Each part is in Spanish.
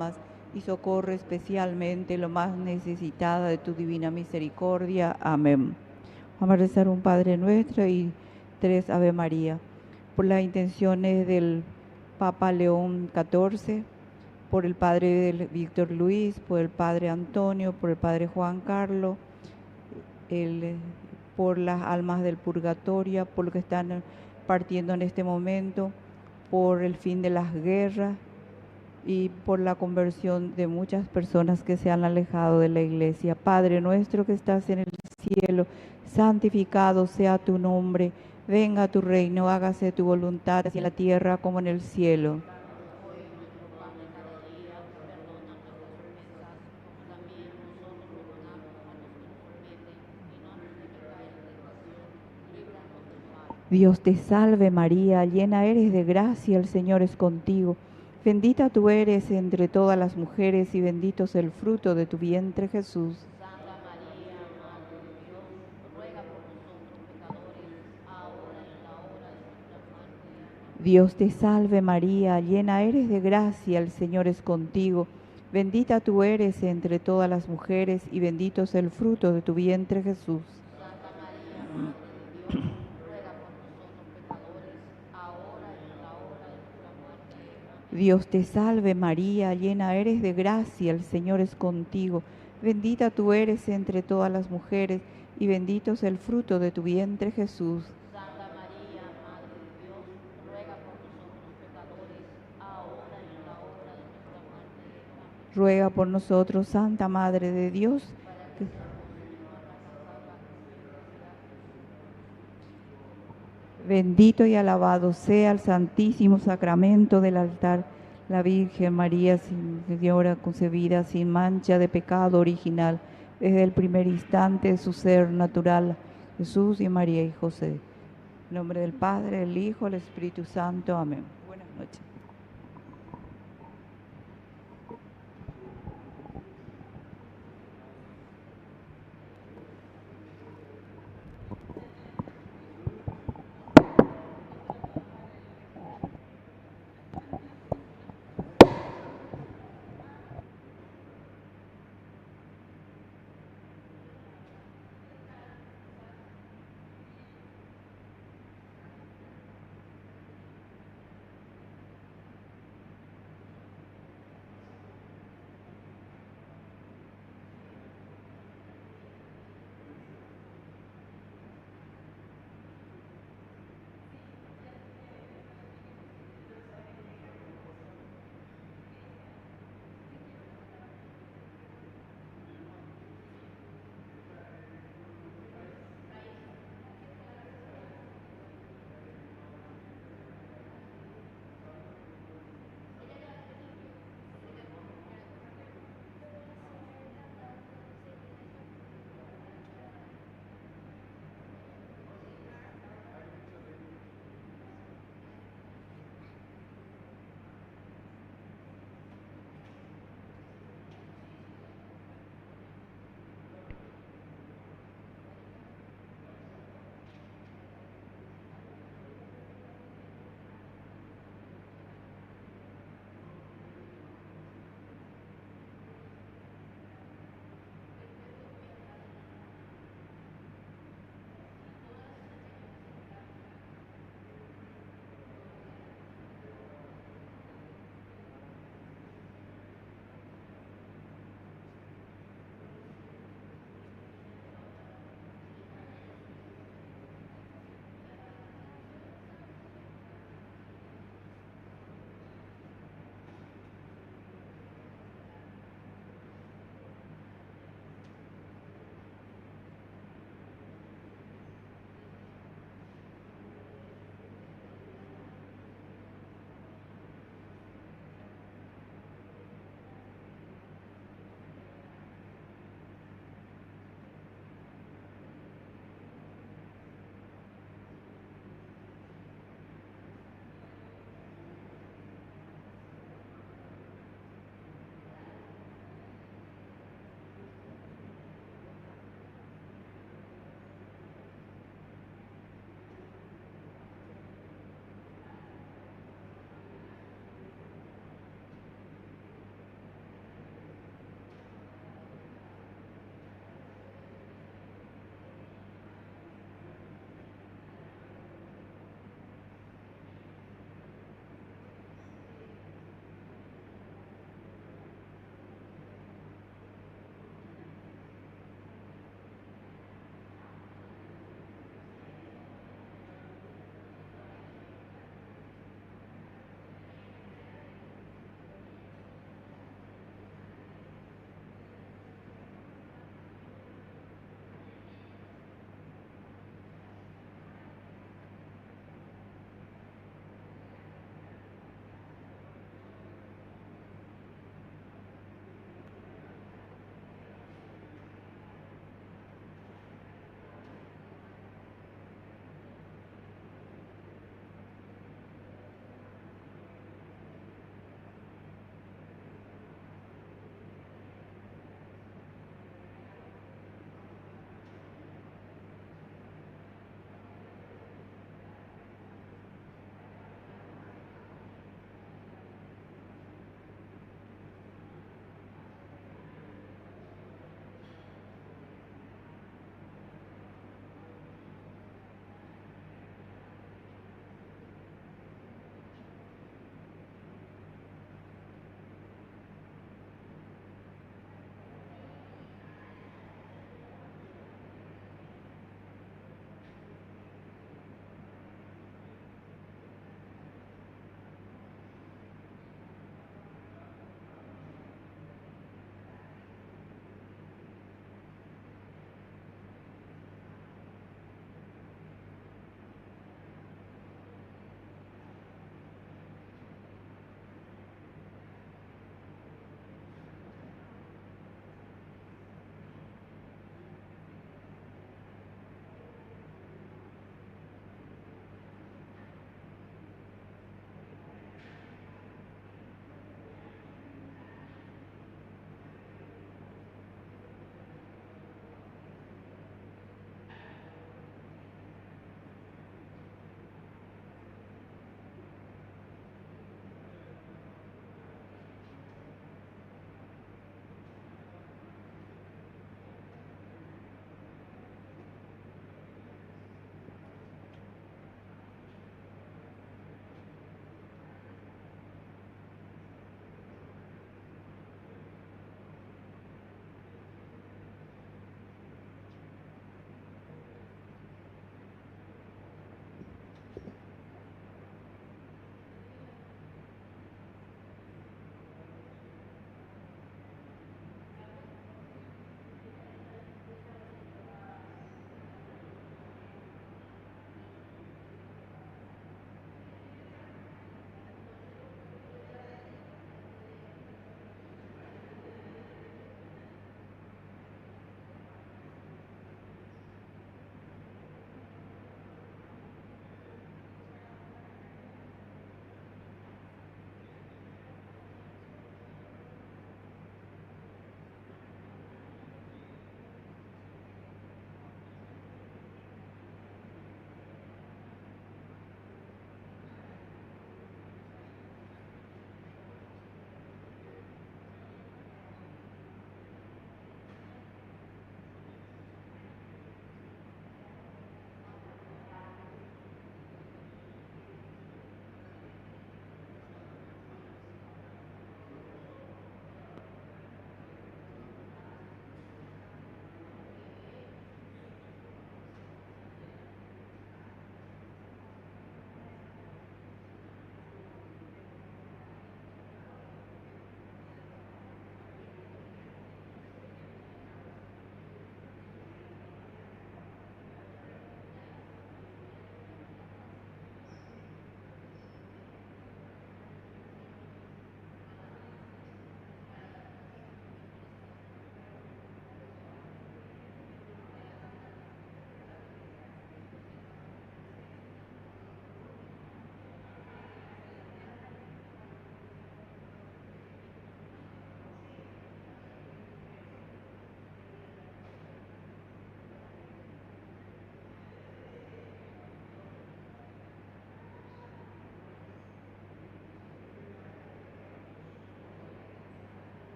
almas y socorre especialmente lo más necesitada de tu divina misericordia. Amén. Vamos a rezar un Padre Nuestro y 3 Ave María. Por las intenciones del Papa León XIV, por el Padre Víctor Luis, por el Padre Antonio, por el Padre Juan Carlos, por las almas del purgatorio, por los que están partiendo en este momento, por el fin de las guerras y por la conversión de muchas personas que se han alejado de la iglesia. Padre nuestro que estás en el cielo, santificado sea tu nombre, venga tu reino, hágase tu voluntad, así en la tierra como en el cielo. Dios te salve María, llena eres de gracia, el Señor es contigo. Bendita tú eres entre todas las mujeres y bendito es el fruto de tu vientre Jesús. Santa María, Madre de Dios, ruega por nosotros pecadores, ahora y en la hora de nuestra muerte. Amén. Dios te salve María, llena eres de gracia, el Señor es contigo. Bendita tú eres entre todas las mujeres y bendito es el fruto de tu vientre Jesús. Santa María, Madre de Dios, ruega por nosotros pecadores, ahora y en la hora de nuestra muerte. Amén. Dios te salve María, llena eres de gracia, el Señor es contigo. Bendita tú eres entre todas las mujeres y bendito es el fruto de tu vientre Jesús. Santa María, Madre de Dios, ruega por nosotros pecadores, ahora y en la hora de nuestra muerte. Amén. Ruega por nosotros, Santa Madre de Dios. Para que seamos llamados a la salvación. Bendito y alabado sea el Santísimo Sacramento del altar, la Virgen María, Señora concebida sin mancha de pecado original, desde el primer instante de su ser natural, Jesús y María y José. En nombre del Padre, del Hijo, del Espíritu Santo. Amén. Buenas noches.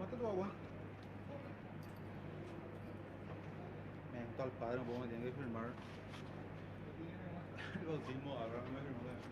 tomaste tu agua. Me gusta el padre, un poco me tiene que firmar. El bautismo, ahora no me firmó también.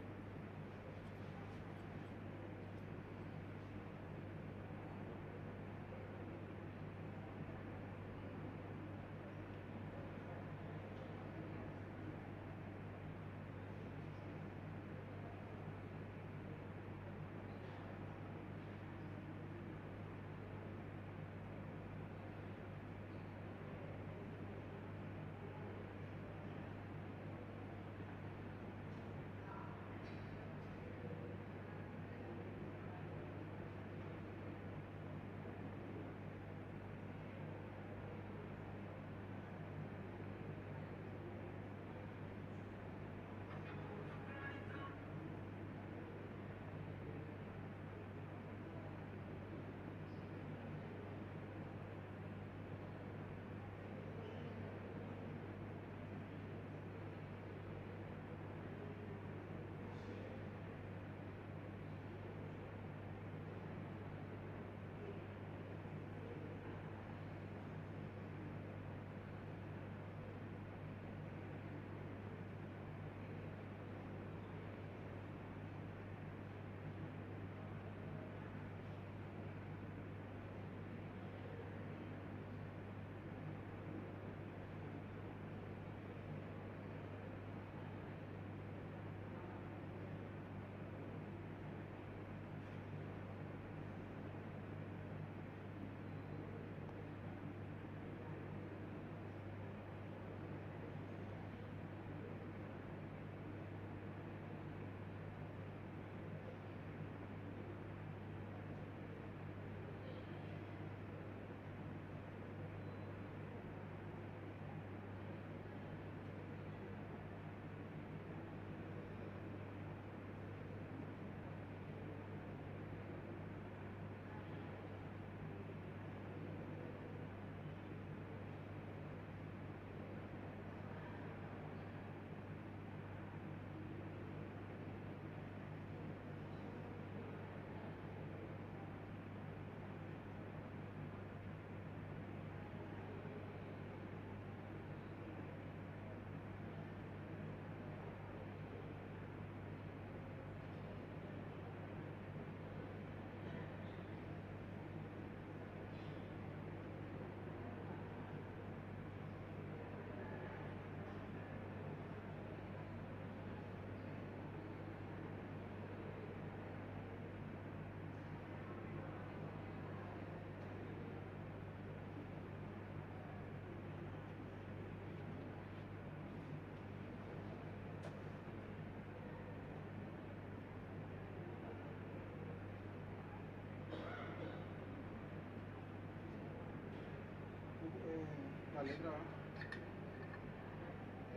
La letra,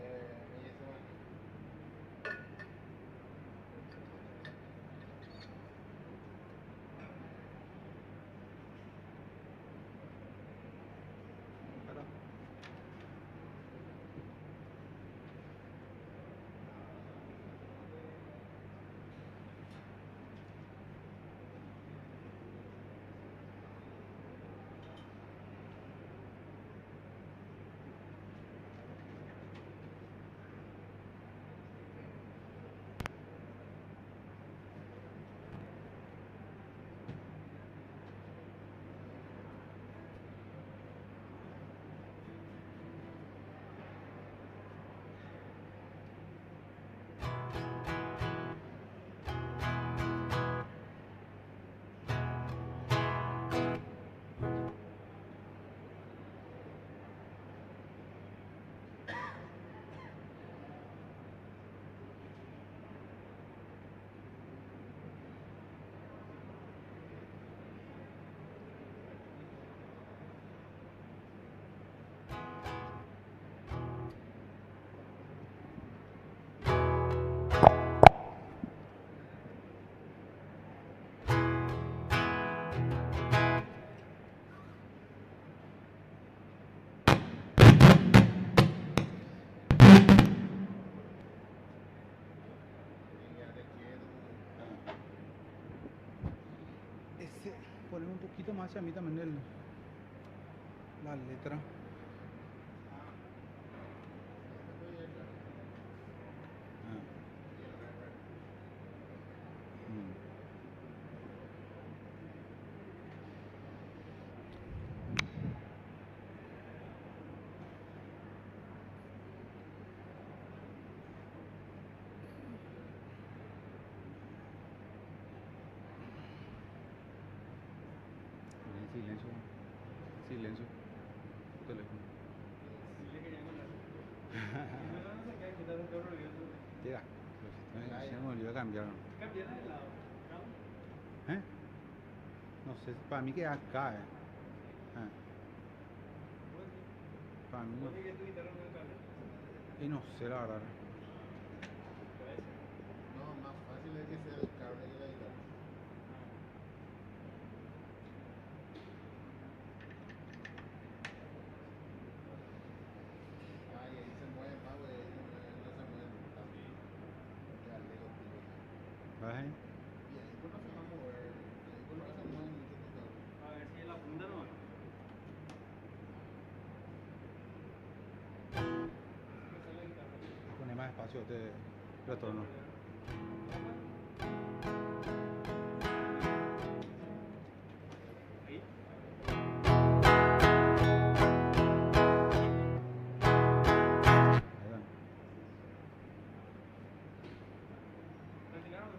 y eso. Claro. poquito más hacia mí también la letra. Ah. Mm. Silencio. Silencio. Tu teléfono. Llega. Se me olvidó cambiar. ¿Eh? No sé, para mí que acá, Ah. Para mí no. Y no sé la verdad. No, más fácil es que sea el cable de la guitarra. Ah, y ahí se mueve más, güey. No se mueve tanto. Ya le digo, tío. ¿Vas ahí? Y ahí pues no se va a mover. Ahí pues no se mueve mucho tu cable. A ver si la punta no. Pone más espacio de retorno. Ahí. Ahí va. ¿Retiraron?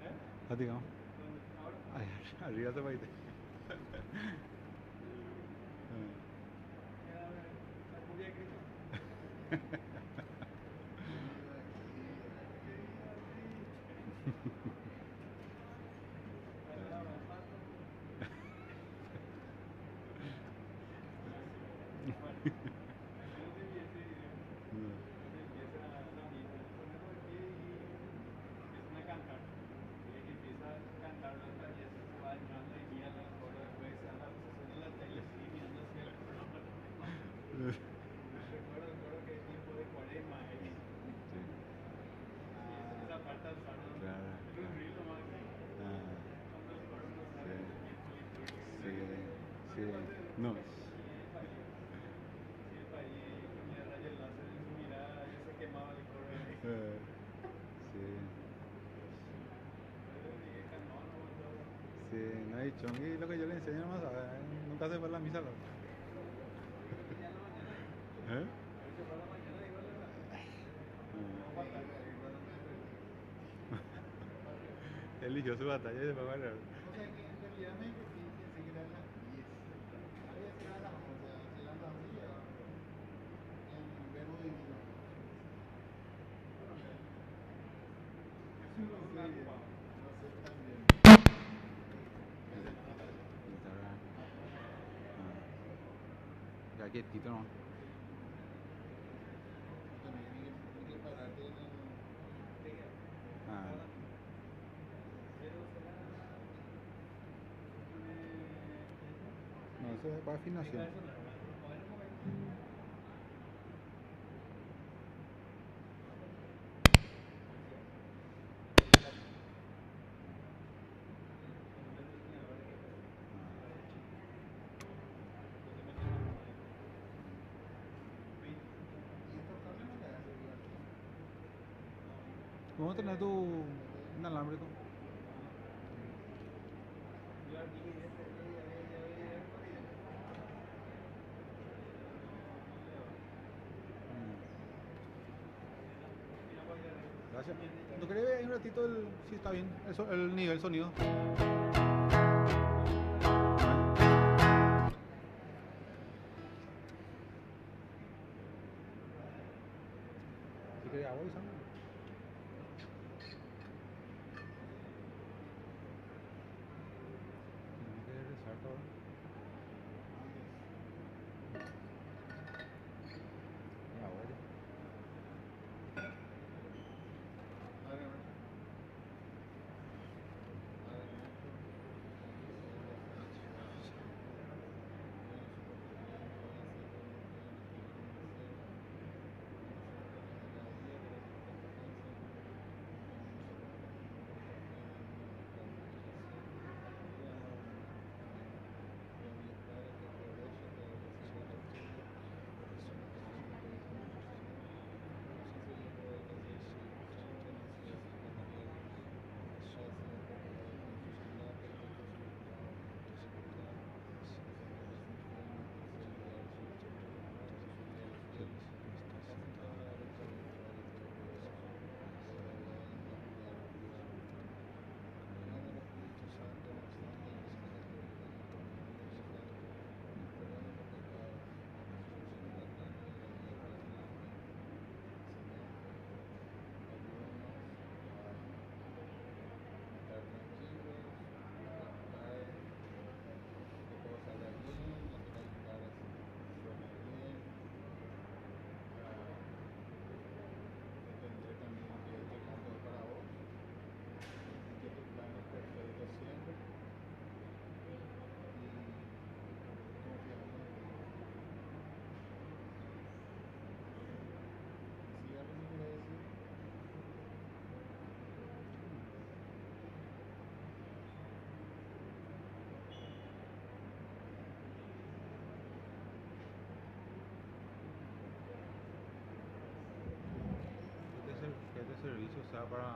¿Eh? Platicamos. ¿Dónde? ¿Ahora? Ay, arriba te va a ir. La copia de Cristo. Sí, no. Sí, no hay chongui, lo que yo le enseño nomás, nunca se fue a la misa. ¿Eh? Eligió su batalla y se fue a bailar. O sea que en realidad me pensé que eran las 10. Había sido a las 11, si eran las 11 llegaban. En verbo divino. No sé también. Ya quietito no. También hay que pararte en el... Ah. No, eso va afinación. Y estos cables no le hacen bien. ¿Cómo tenés tu inalámbrico? Gracias. ¿No querés ver ahí un ratito si está bien el nivel sonido? Si querés agua, avísame. Tenemos que regresar todo. Ya, bueno. A ver, a ver. A ver, sea para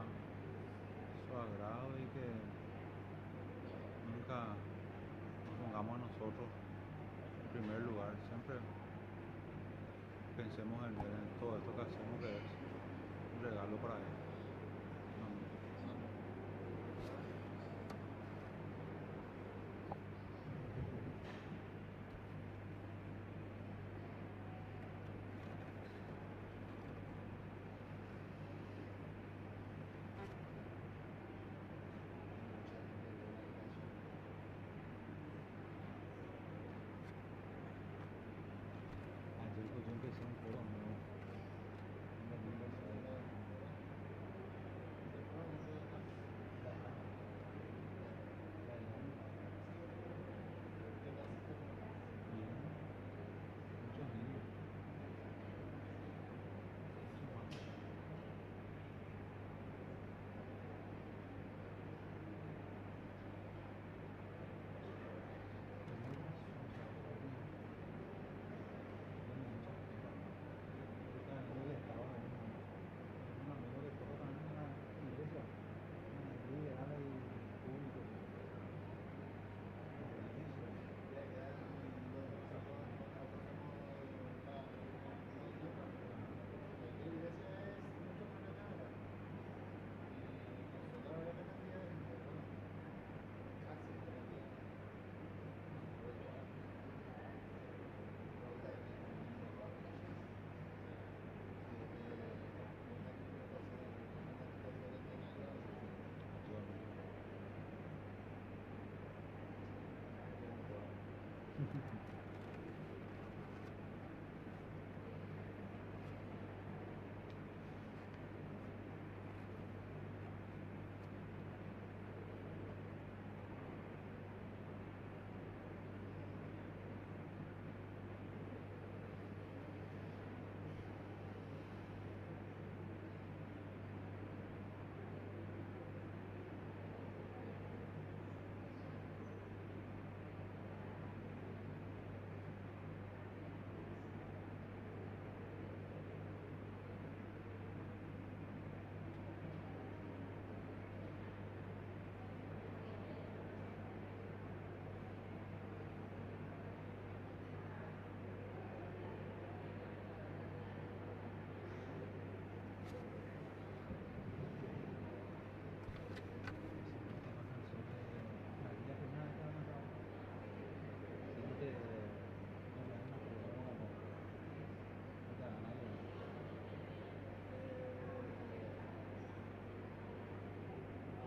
su agrado y que nunca nos pongamos a nosotros en primer lugar. Siempre pensemos en Él, en todo esto que hacemos, que es un regalo para Él. Amén. Ayer pues yo empecé un coro nuevo. Muchos niños.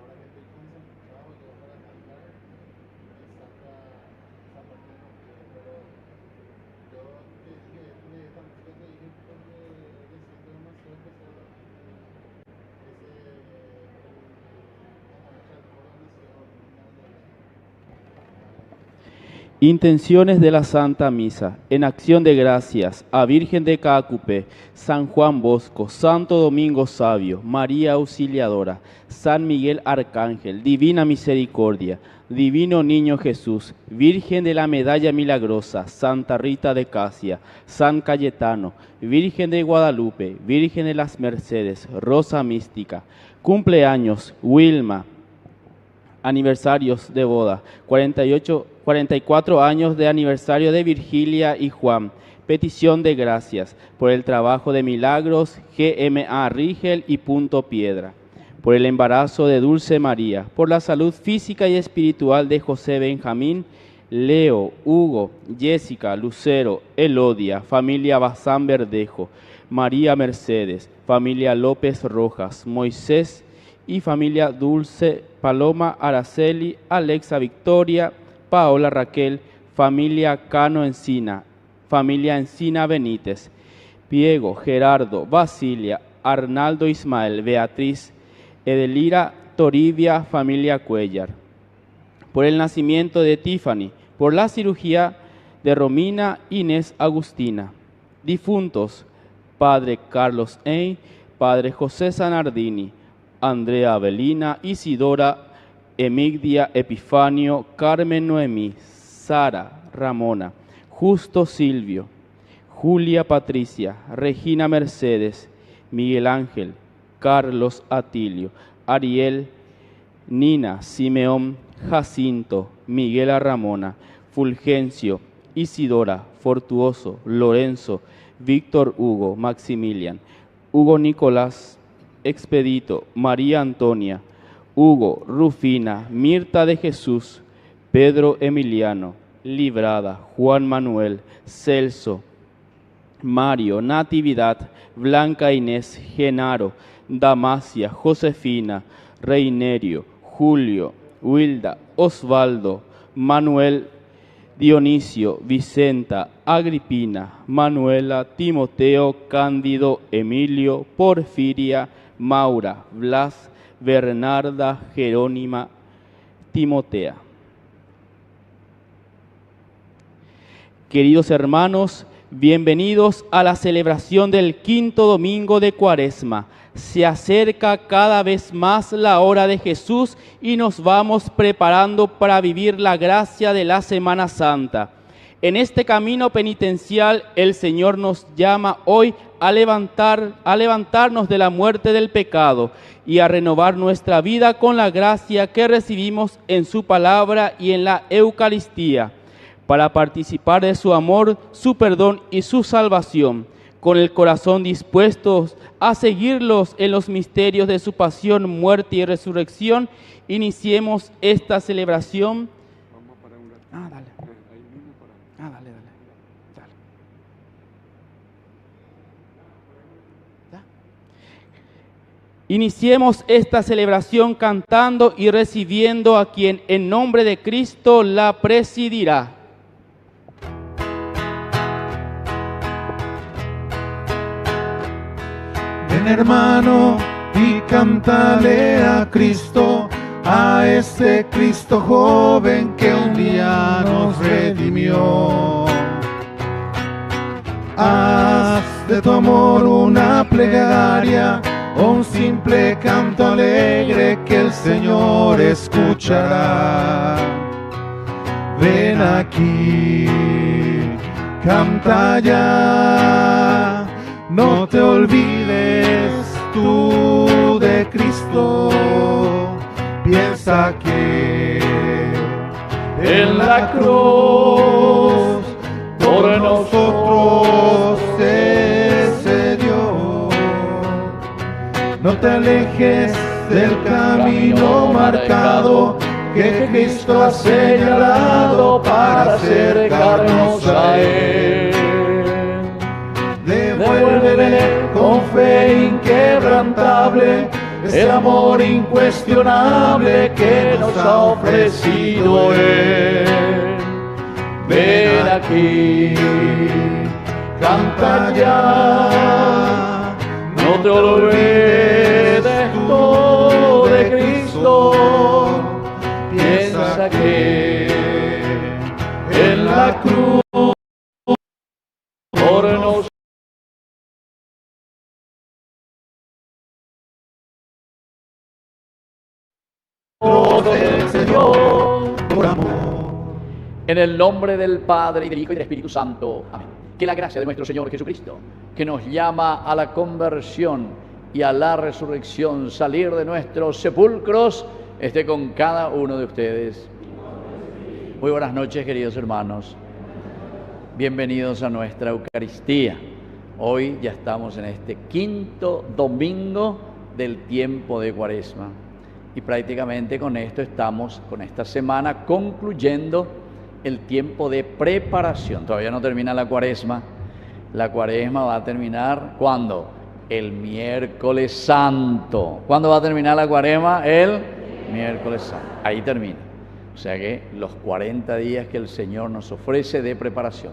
Ahora que estoy concentrado yo para cantar, me saca esa parte no quiero, pero yo te dije, esta música te dije porque le siento demasiado especial a mí, esa noche al coro nació una Intenciones de la Santa Misa. En acción de gracias a Virgen de Cacupe, San Juan Bosco, Santo Domingo Sabio, María Auxiliadora, San Miguel Arcángel, Divina Misericordia, Divino Niño Jesús, Virgen de la Medalla Milagrosa, Santa Rita de Casia, San Cayetano, Virgen de Guadalupe, Virgen de las Mercedes, Rosa Mística. Cumpleaños, Wilma. Aniversarios de boda, 44 años de aniversario de Virgilia y Juan. Petición de gracias por el trabajo de Milagros, GMA Rigel y Punto Piedra. Por el embarazo de Dulce María, por la salud física y espiritual de José Benjamín, Leo, Hugo, Jessica, Lucero, Elodia, familia Bazán Verdejo, María Mercedes, familia López Rojas, Moisés y familia Dulce, Paloma, Araceli, Alexa Victoria, Paola Raquel, familia Cano Encina, familia Encina Benítez, Piego, Gerardo, Basilia, Arnaldo Ismael, Beatriz, Edelira Toribia, familia Cuellar. Por el nacimiento de Tiffany, por la cirugía de Romina Inés Agustina. Difuntos, Padre Carlos Ey, Padre José Sanardini, Andrea Avelina, Isidora, Emigdia, Epifanio, Carmen Noemí, Sara, Ramona, Justo Silvio, Julia Patricia, Regina Mercedes, Miguel Ángel, Carlos Atilio, Ariel, Nina, Simeón, Jacinto, Miguel Ramona, Fulgencio, Isidora, Fortuoso, Lorenzo, Víctor Hugo, Maximilian, Hugo Nicolás, Expedito, María Antonia, Hugo, Rufina, Mirta de Jesús, Pedro Emiliano, Librada, Juan Manuel, Celso, Mario, Natividad, Blanca Inés, Genaro, Damasia, Josefina, Reinerio, Julio, Wilda, Osvaldo, Manuel, Dionisio, Vicenta, Agripina, Manuela, Timoteo, Cándido, Emilio, Porfiria, Maura, Blas, Bernarda, Jerónima, Timotea. Queridos hermanos, bienvenidos a la celebración del quinto domingo de Cuaresma. Se acerca cada vez más la hora de Jesús y nos vamos preparando para vivir la gracia de la Semana Santa. En este camino penitencial, el Señor nos llama hoy a levantarnos de la muerte del pecado y a renovar nuestra vida con la gracia que recibimos en su palabra y en la Eucaristía, para participar de su amor, su perdón y su salvación, con el corazón dispuestos a seguirlos en los misterios de su pasión, muerte y resurrección. Iniciemos esta celebración. Vamos a parar un rato. Dale. Ahí mismo para. Dale. ¿Ya? Iniciemos esta celebración cantando y recibiendo a quien en nombre de Cristo la presidirá. Ven hermano y cántale a Cristo, a este Cristo joven que un día nos redimió. Haz de tu amor una plegaria, un simple canto alegre que el Señor escuchará. Ven aquí, canta ya, no te olvides tú de Cristo. Piensa que en la cruz por nosotros se dio. No te alejes del camino marcado que Cristo ha señalado para acercarnos a Él. Devuélvele con fe inquebrantable el amor incuestionable que nos ha ofrecido Él. Ven aquí, canta ya, no te olvides tú de Cristo. Piensa que en la cruz por nosotros el Señor por amor. En el nombre del Padre, y del Hijo, y del Espíritu Santo. Amén. Que la gracia de nuestro Señor Jesucristo, que nos llama a la conversión y a la resurrección, salir de nuestros sepulcros, esté con cada uno de ustedes. Muy buenas noches, queridos hermanos. Bienvenidos a nuestra Eucaristía. Hoy ya estamos en este quinto domingo del tiempo de Cuaresma. Y prácticamente con esto estamos, con esta semana, concluyendo el tiempo de preparación. Todavía no termina la Cuaresma. La Cuaresma va a terminar, ¿cuándo? El miércoles santo. ¿Cuándo va a terminar la Cuaresma? El miércoles santo. Ahí termina. O sea que los 40 días que el Señor nos ofrece de preparación.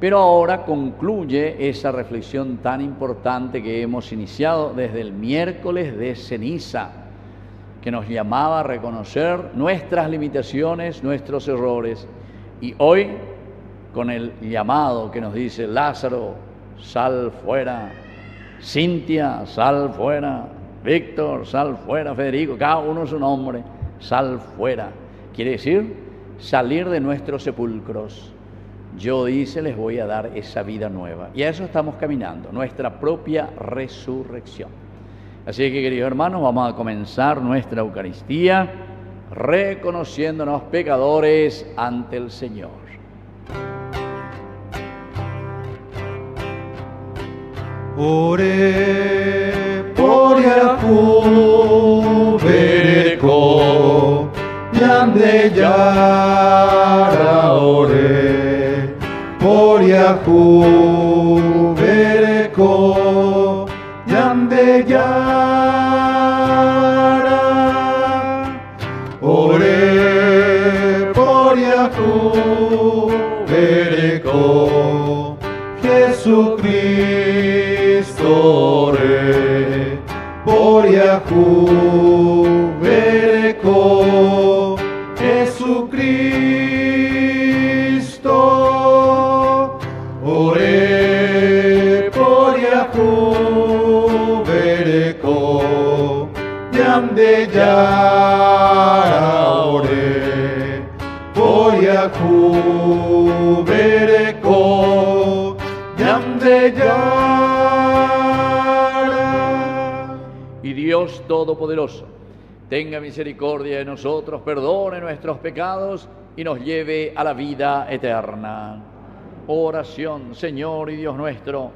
Pero ahora concluye esa reflexión tan importante que hemos iniciado desde el miércoles de ceniza, que nos llamaba a reconocer nuestras limitaciones, nuestros errores. Y hoy, con el llamado que nos dice: Lázaro, sal fuera, Cintia, sal fuera, Víctor, sal fuera, Federico, cada uno su nombre, sal fuera. Quiere decir, salir de nuestros sepulcros. Yo, dice, les voy a dar esa vida nueva. Y a eso estamos caminando, nuestra propia resurrección. Así que, queridos hermanos, vamos a comenzar nuestra Eucaristía reconociéndonos pecadores ante el Señor. Ore Poriahu Bereko Yande Yara Ore Poriahu Bereko Yande Yara Ore Poriahu Bereko Jesucristo Ore Poriahu Bereko Jesucristo Ore Poriahu Bereko Yamde Yara Ore Poriahu Bereko Yamde Yara. Y Dios Todopoderoso tenga misericordia de nosotros, perdone nuestros pecados y nos lleve a la vida eterna. Oración. Señor y Dios nuestro,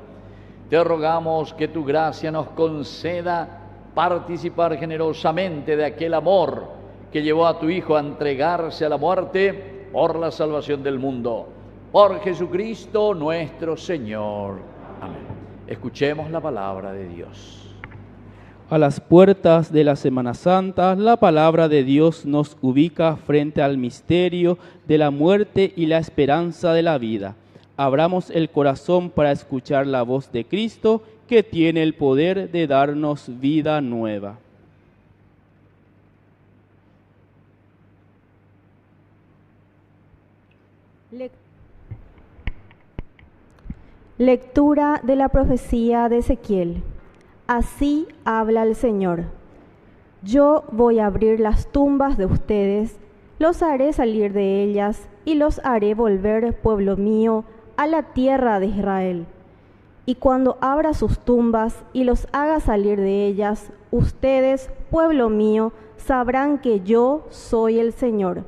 te rogamos que tu gracia nos conceda participar generosamente de aquel amor que llevó a tu Hijo a entregarse a la muerte por la salvación del mundo. Por Jesucristo nuestro Señor. Amén. Escuchemos la palabra de Dios. A las puertas de la Semana Santa, la palabra de Dios nos ubica frente al misterio de la muerte y la esperanza de la vida. Abramos el corazón para escuchar la voz de Cristo, que tiene el poder de darnos vida nueva. Lectura de la profecía de Ezequiel. Así habla el Señor. Yo voy a abrir las tumbas de ustedes, los haré salir de ellas y los haré volver, pueblo mío, a la tierra de Israel. Y cuando abra sus tumbas y los haga salir de ellas, ustedes, pueblo mío, sabrán que yo soy el Señor.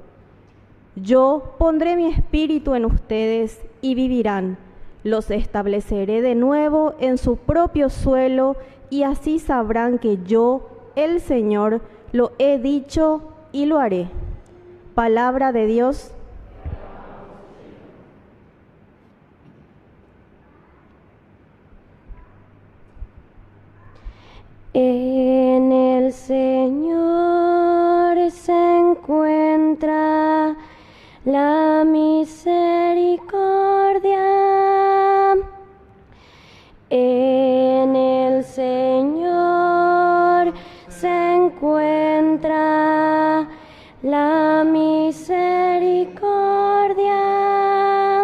Yo pondré mi espíritu en ustedes y vivirán. Los estableceré de nuevo en su propio suelo y así sabrán que yo, el Señor, lo he dicho y lo haré. Palabra de Dios. En el Señor se encuentra la misericordia. En el Señor se encuentra la misericordia.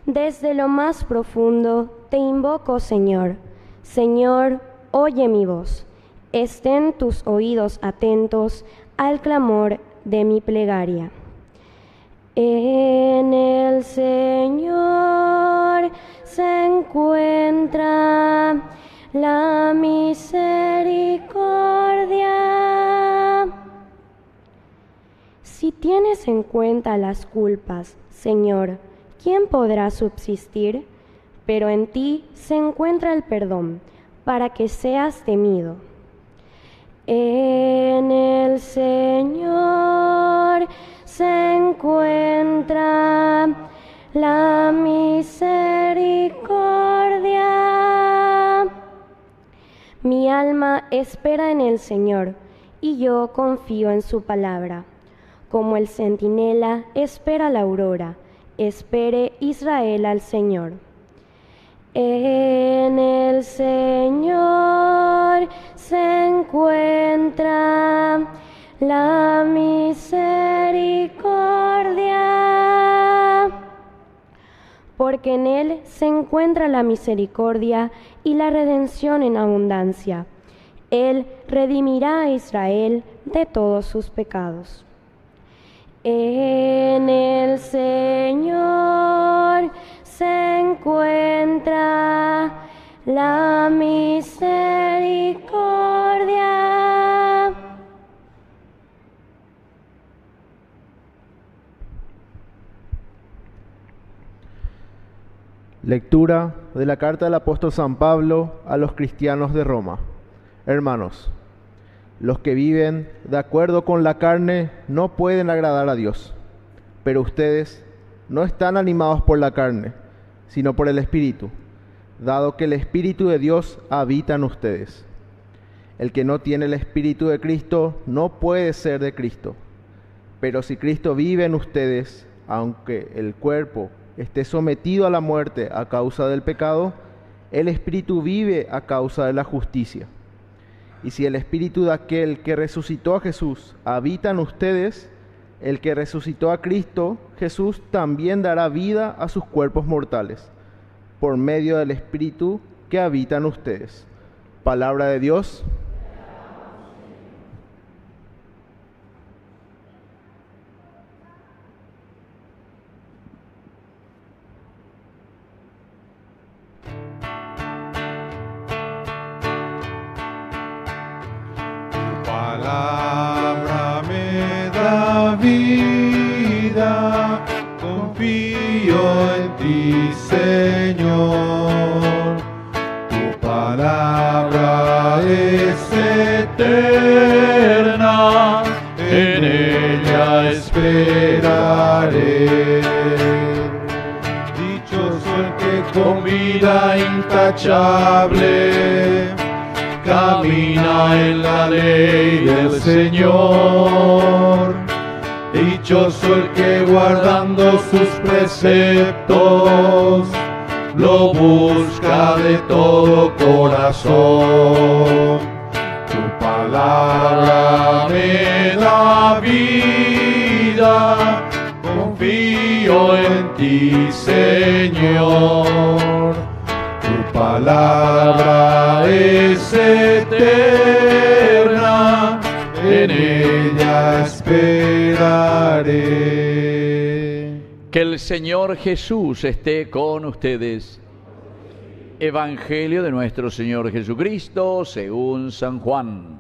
Desde lo más profundo te invoco, Señor. Señor, oye mi voz. Estén tus oídos atentos al clamor de mi plegaria. En el Señor se encuentra la misericordia. Si tienes en cuenta las culpas, Señor, ¿quién podrá subsistir? Pero en ti se encuentra el perdón, para que seas temido. En el Señor se encuentra la misericordia. Mi alma espera en el Señor, y yo confío en su palabra. Como el centinela espera la aurora, espere Israel al Señor. En el Señor se encuentra la misericordia, porque en Él se encuentra la misericordia y la redención en abundancia. Él redimirá a Israel de todos sus pecados. En el Señor se encuentra la misericordia. Lectura de la carta del apóstol San Pablo a los cristianos de Roma. Hermanos, los que viven de acuerdo con la carne no pueden agradar a Dios, pero ustedes no están animados por la carne, sino por el Espíritu, dado que el Espíritu de Dios habita en ustedes. El que no tiene el Espíritu de Cristo no puede ser de Cristo. Pero si Cristo vive en ustedes, aunque el cuerpo esté sometido a la muerte a causa del pecado, el Espíritu vive a causa de la justicia. Y si el Espíritu de aquel que resucitó a Jesús habita en ustedes, el que resucitó a Cristo Jesús también dará vida a sus cuerpos mortales, por medio del Espíritu que habita en ustedes. Palabra de Dios. Palabra me da vida, confío en ti, Señor. Tu palabra es eterna, en ella esperaré. Dichoso el que con vida intachable camina en la ley del Señor. Dichoso el que guardando sus preceptos lo busca de todo corazón. Tu palabra me da vida, confío en ti, Señor. Tu palabra es eterna, en ella esperaré. Que el Señor Jesús esté con ustedes. Evangelio de nuestro Señor Jesucristo según San Juan.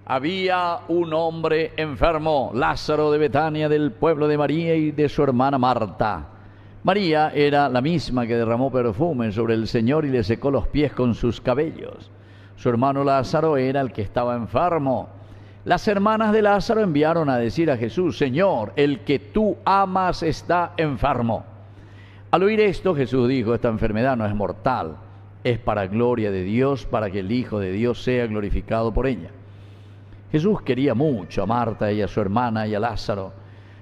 Había un hombre enfermo, Lázaro de Betania, del pueblo de María y de su hermana Marta. María era la misma que derramó perfume sobre el Señor y le secó los pies con sus cabellos. Su hermano Lázaro era el que estaba enfermo. Las hermanas de Lázaro enviaron a decir a Jesús: Señor, el que tú amas está enfermo. Al oír esto, Jesús dijo: esta enfermedad no es mortal, es para gloria de Dios, para que el Hijo de Dios sea glorificado por ella. Jesús quería mucho a Marta y a su hermana y a Lázaro.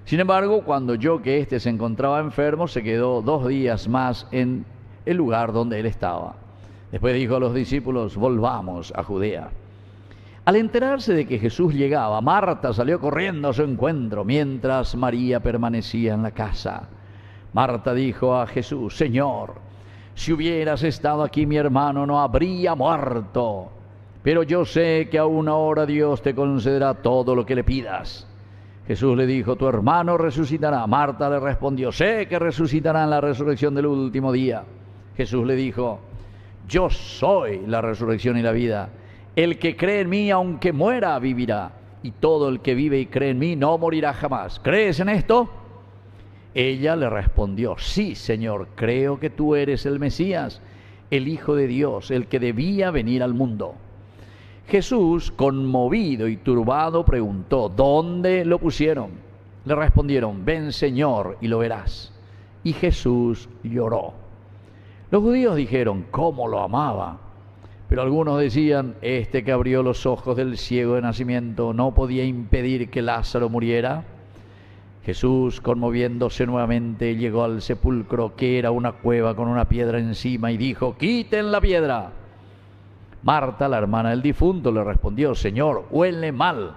Sin embargo, cuando oyó que éste se encontraba enfermo, se quedó 2 días más en el lugar donde él estaba. Después dijo a los discípulos: volvamos a Judea. Al enterarse de que Jesús llegaba, Marta salió corriendo a su encuentro, mientras María permanecía en la casa. Marta dijo a Jesús: Señor, si hubieras estado aquí, mi hermano no habría muerto. Pero yo sé que aún ahora Dios te concederá todo lo que le pidas. Jesús le dijo: tu hermano resucitará. Marta le respondió: sé que resucitará en la resurrección del último día. Jesús le dijo: yo soy la resurrección y la vida. El que cree en mí, aunque muera, vivirá. Y todo el que vive y cree en mí no morirá jamás. ¿Crees en esto? Ella le respondió: sí, Señor, creo que tú eres el Mesías, el Hijo de Dios, el que debía venir al mundo. Jesús, conmovido y turbado, preguntó: ¿dónde lo pusieron? Le respondieron: ven, Señor, y lo verás. Y Jesús lloró. Los judíos dijeron: ¿cómo lo amaba? Pero algunos decían: este que abrió los ojos del ciego de nacimiento no podía impedir que Lázaro muriera. Jesús, conmoviéndose nuevamente, llegó al sepulcro, que era una cueva con una piedra encima, y dijo: quiten la piedra. Marta, la hermana del difunto, le respondió: Señor, huele mal,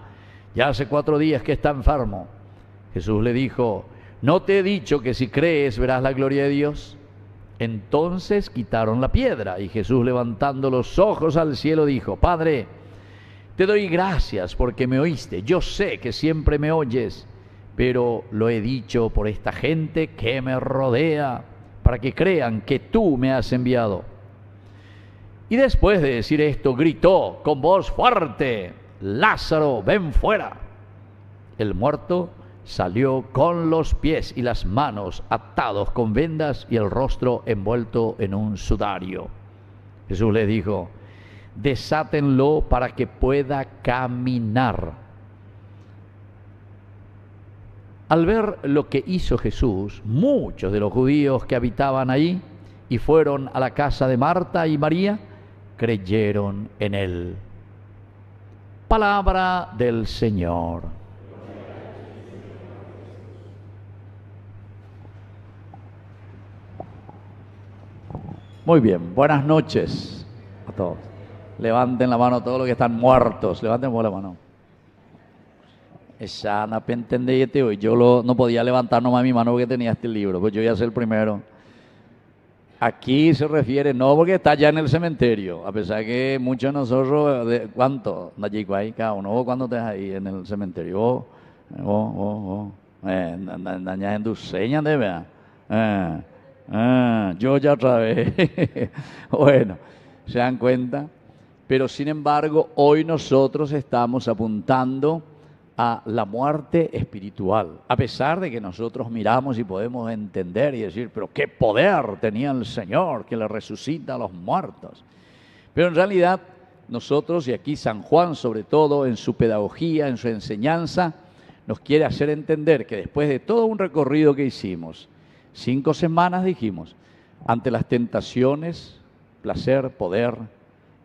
ya hace 4 días que está enfermo. Jesús le dijo: ¿no te he dicho que si crees verás la gloria de Dios? Entonces quitaron la piedra, y Jesús, levantando los ojos al cielo, dijo: Padre, te doy gracias porque me oíste. Yo sé que siempre me oyes, pero lo he dicho por esta gente que me rodea, para que crean que tú me has enviado. Y después de decir esto, gritó con voz fuerte: Lázaro, ven fuera. El muerto salió con los pies y las manos atados con vendas y el rostro envuelto en un sudario. Jesús le dijo: desátenlo para que pueda caminar. Al ver lo que hizo Jesús, muchos de los judíos que habitaban allí y fueron a la casa de Marta y María, creyeron en él. Palabra del Señor. Muy bien, buenas noches a todos. Levanten la mano todos los que están muertos. Levanten la mano. Esa no entendí hoy. Yo no podía levantar nomás mi mano porque tenía este libro, pues yo iba a ser el primero. Aquí se refiere, no porque está ya en el cementerio, a pesar que muchos de nosotros, ¿cuánto? Ahí, cada uno, vos cuando estás ahí en el cementerio, dañas en tu señas de ver. Yo ya otra vez. Bueno, ¿se dan cuenta? Pero sin embargo, hoy nosotros estamos apuntando a la muerte espiritual, a pesar de que nosotros miramos y podemos entender y decir, pero qué poder tenía el Señor que le resucita a los muertos. Pero en realidad nosotros, y aquí San Juan sobre todo en su pedagogía, en su enseñanza, nos quiere hacer entender que después de todo un recorrido que hicimos, 5 semanas dijimos, ante las tentaciones, placer, poder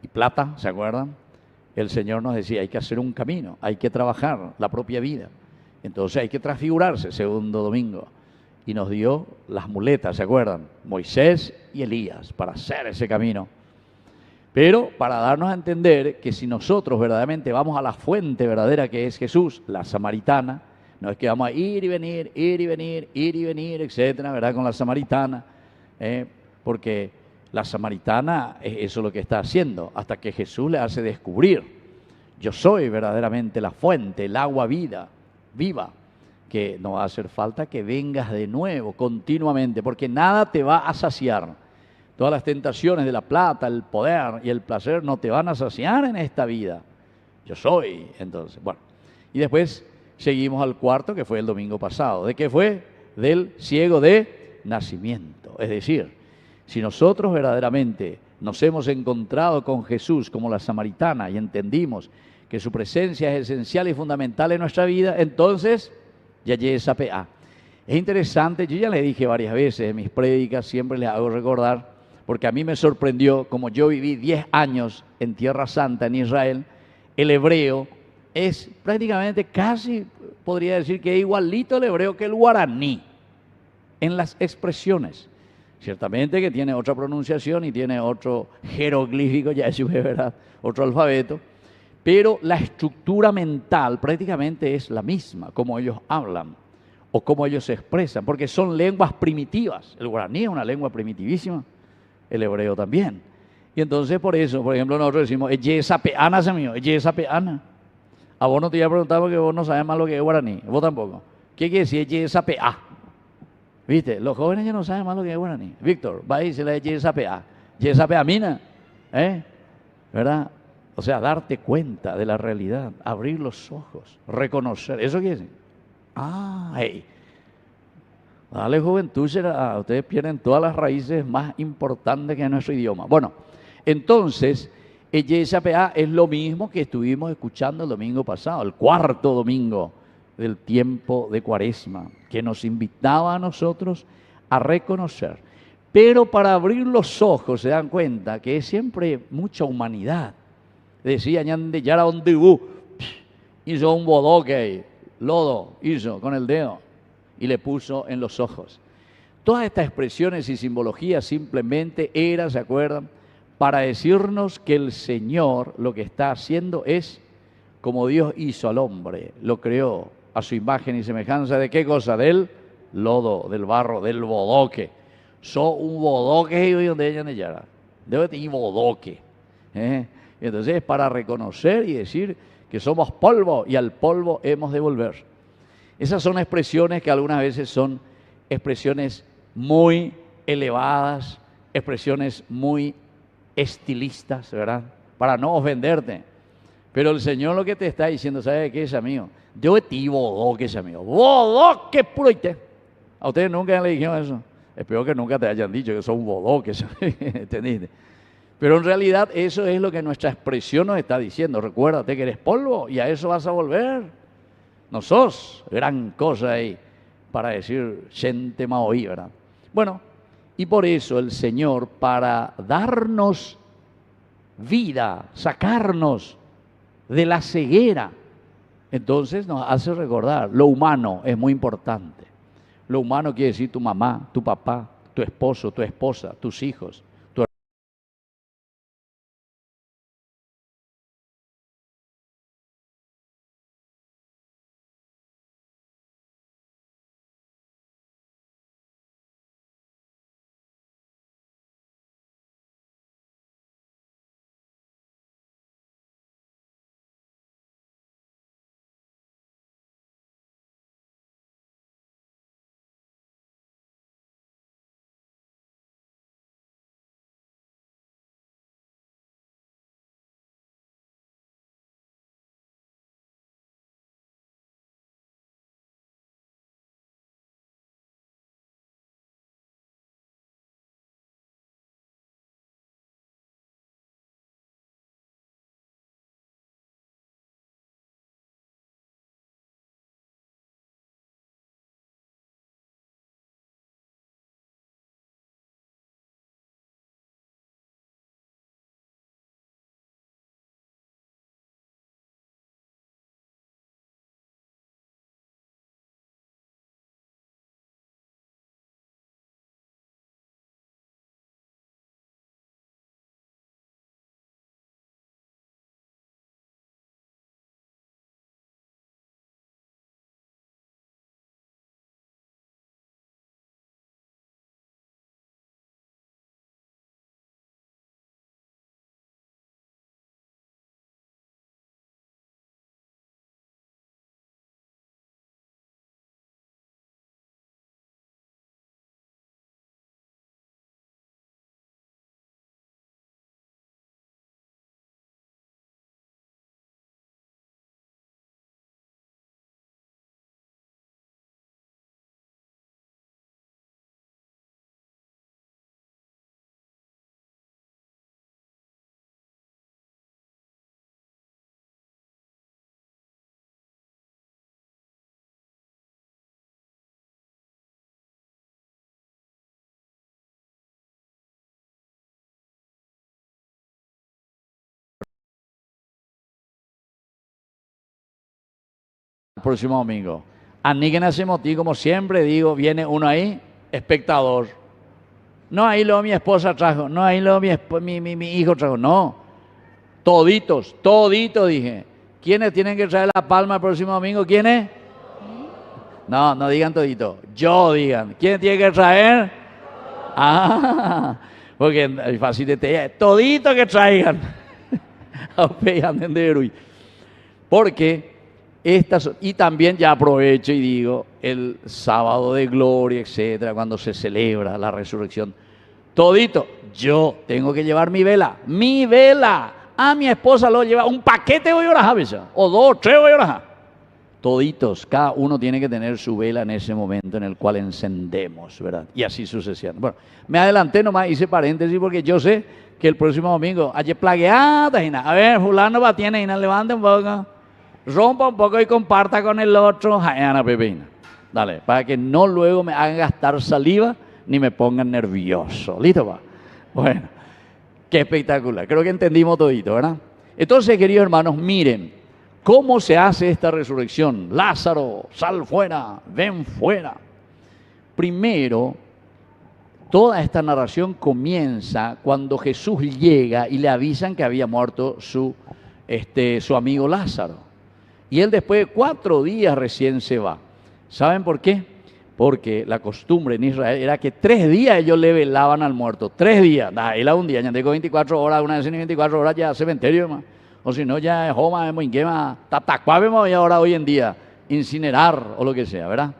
y plata, ¿se acuerdan? El Señor nos decía, hay que hacer un camino, hay que trabajar la propia vida. Entonces hay que transfigurarse, segundo domingo. Y nos dio las muletas, ¿se acuerdan? Moisés y Elías, para hacer ese camino. Pero para darnos a entender que si nosotros verdaderamente vamos a la fuente verdadera que es Jesús, la samaritana, no es que vamos a ir y venir, etcétera, ¿verdad? Con la samaritana, porque la samaritana, eso es lo que está haciendo, hasta que Jesús le hace descubrir, yo soy verdaderamente la fuente, el agua viva, que no va a hacer falta que vengas de nuevo, continuamente, porque nada te va a saciar. Todas las tentaciones de la plata, el poder y el placer no te van a saciar en esta vida. Yo soy, entonces, bueno. Y después seguimos al cuarto, que fue el domingo pasado. ¿De qué fue? Del ciego de nacimiento, es decir, si nosotros verdaderamente nos hemos encontrado con Jesús como la samaritana y entendimos que su presencia es esencial y fundamental en nuestra vida, entonces ya esa PA. Es interesante, yo ya le dije varias veces en mis prédicas, siempre les hago recordar, porque a mí me sorprendió, como yo viví 10 años en Tierra Santa, en Israel, el hebreo es prácticamente casi, podría decir que es igualito el hebreo que el guaraní, en las expresiones. Ciertamente que tiene otra pronunciación y tiene otro jeroglífico, ya eso es verdad, otro alfabeto, pero la estructura mental prácticamente es la misma, como ellos hablan o como ellos se expresan, porque son lenguas primitivas. El guaraní es una lengua primitivísima, el hebreo también. Y entonces por eso, por ejemplo, nosotros decimos, esa peana, esa peana. A vos no te iba a preguntar porque vos no sabes más lo que es guaraní, vos tampoco. ¿Qué quiere decir esa PA? ¿Viste? Los jóvenes ya no saben más lo que es guaraní. Víctor, va y se le eche esa PA mina, ¿verdad? O sea, darte cuenta de la realidad, abrir los ojos, reconocer. ¿Eso quiere decir? Dale juventud, ustedes pierden todas las raíces más importantes que es nuestro idioma. Bueno, entonces, esa PA es lo mismo que estuvimos escuchando el domingo pasado, el cuarto domingo del tiempo de Cuaresma, que nos invitaba a nosotros a reconocer. Pero para abrir los ojos se dan cuenta que es siempre mucha humanidad. Decía Ñande Yara Ondibú, hizo un bodoque, lodo, hizo con el dedo y le puso en los ojos. Todas estas expresiones y simbologías simplemente eran, ¿se acuerdan?, para decirnos que el Señor lo que está haciendo es como Dios hizo al hombre, lo creó a su imagen y semejanza. ¿De qué cosa? Del lodo, del barro, del bodoque. Un bodoque y donde ella Yara. Debe tener bodoque. Entonces es para reconocer y decir que somos polvo y al polvo hemos de volver. Esas son expresiones que algunas veces son expresiones muy elevadas, expresiones muy estilistas, ¿verdad? Para no ofenderte. Pero el Señor lo que te está diciendo, ¿sabes qué es, amigo? Yo ti bodoque, ese amigo. Bodoque puro y te. A ustedes nunca le dijeron eso. Espero que nunca te hayan dicho que son bodoques. ¿Entendiste? Pero en realidad eso es lo que nuestra expresión nos está diciendo. Recuérdate que eres polvo y a eso vas a volver. No sos gran cosa ahí para decir gente maoí, ¿verdad? Bueno, y por eso el Señor, para darnos vida, sacarnos de la ceguera, entonces nos hace recordar, lo humano es muy importante. Lo humano quiere decir tu mamá, tu papá, tu esposo, tu esposa, tus hijos. Próximo domingo. Aníquen a ese motivo, como siempre digo, viene uno ahí, espectador. No, ahí luego mi esposa trajo, no, ahí luego mi hijo trajo, no. Toditos, dije. ¿Quiénes tienen que traer la palma el próximo domingo? ¿Quiénes? No, no digan todito, yo digan. ¿Quiénes tienen que traer? Ah, porque es fácil de te todito que traigan. Porque y también ya aprovecho y digo, el sábado de gloria, etcétera, cuando se celebra la resurrección, todito, yo tengo que llevar mi vela, a mi esposa lo lleva un paquete voy a orar, o 2, 3 voy a orar. Toditos, cada uno tiene que tener su vela en ese momento en el cual encendemos, ¿verdad? Y así sucesivamente. Bueno, me adelanté nomás, hice paréntesis porque yo sé que el próximo domingo, hay plagueada, a ver, fulano va tiene, levante un poco. Rompa un poco y comparta con el otro. Ana Pepina. Dale, para que no luego me hagan gastar saliva ni me pongan nervioso. ¿Listo, va? Bueno, qué espectacular. Creo que entendimos todito, ¿verdad? Entonces, queridos hermanos, miren cómo se hace esta resurrección. Lázaro, sal fuera, ven fuera. Primero, toda esta narración comienza cuando Jesús llega y le avisan que había muerto su amigo Lázaro. Y él después de 4 días recién se va. ¿Saben por qué? Porque la costumbre en Israel era que 3 días ellos le velaban al muerto. 3 días. Él a un día, ya tengo 24 horas, una vez en 24 horas ya cementerio, más. O si no, ya es Joma, es Moinquema, Tatacuávemos y ahora hoy en día, incinerar o lo que sea, ¿verdad?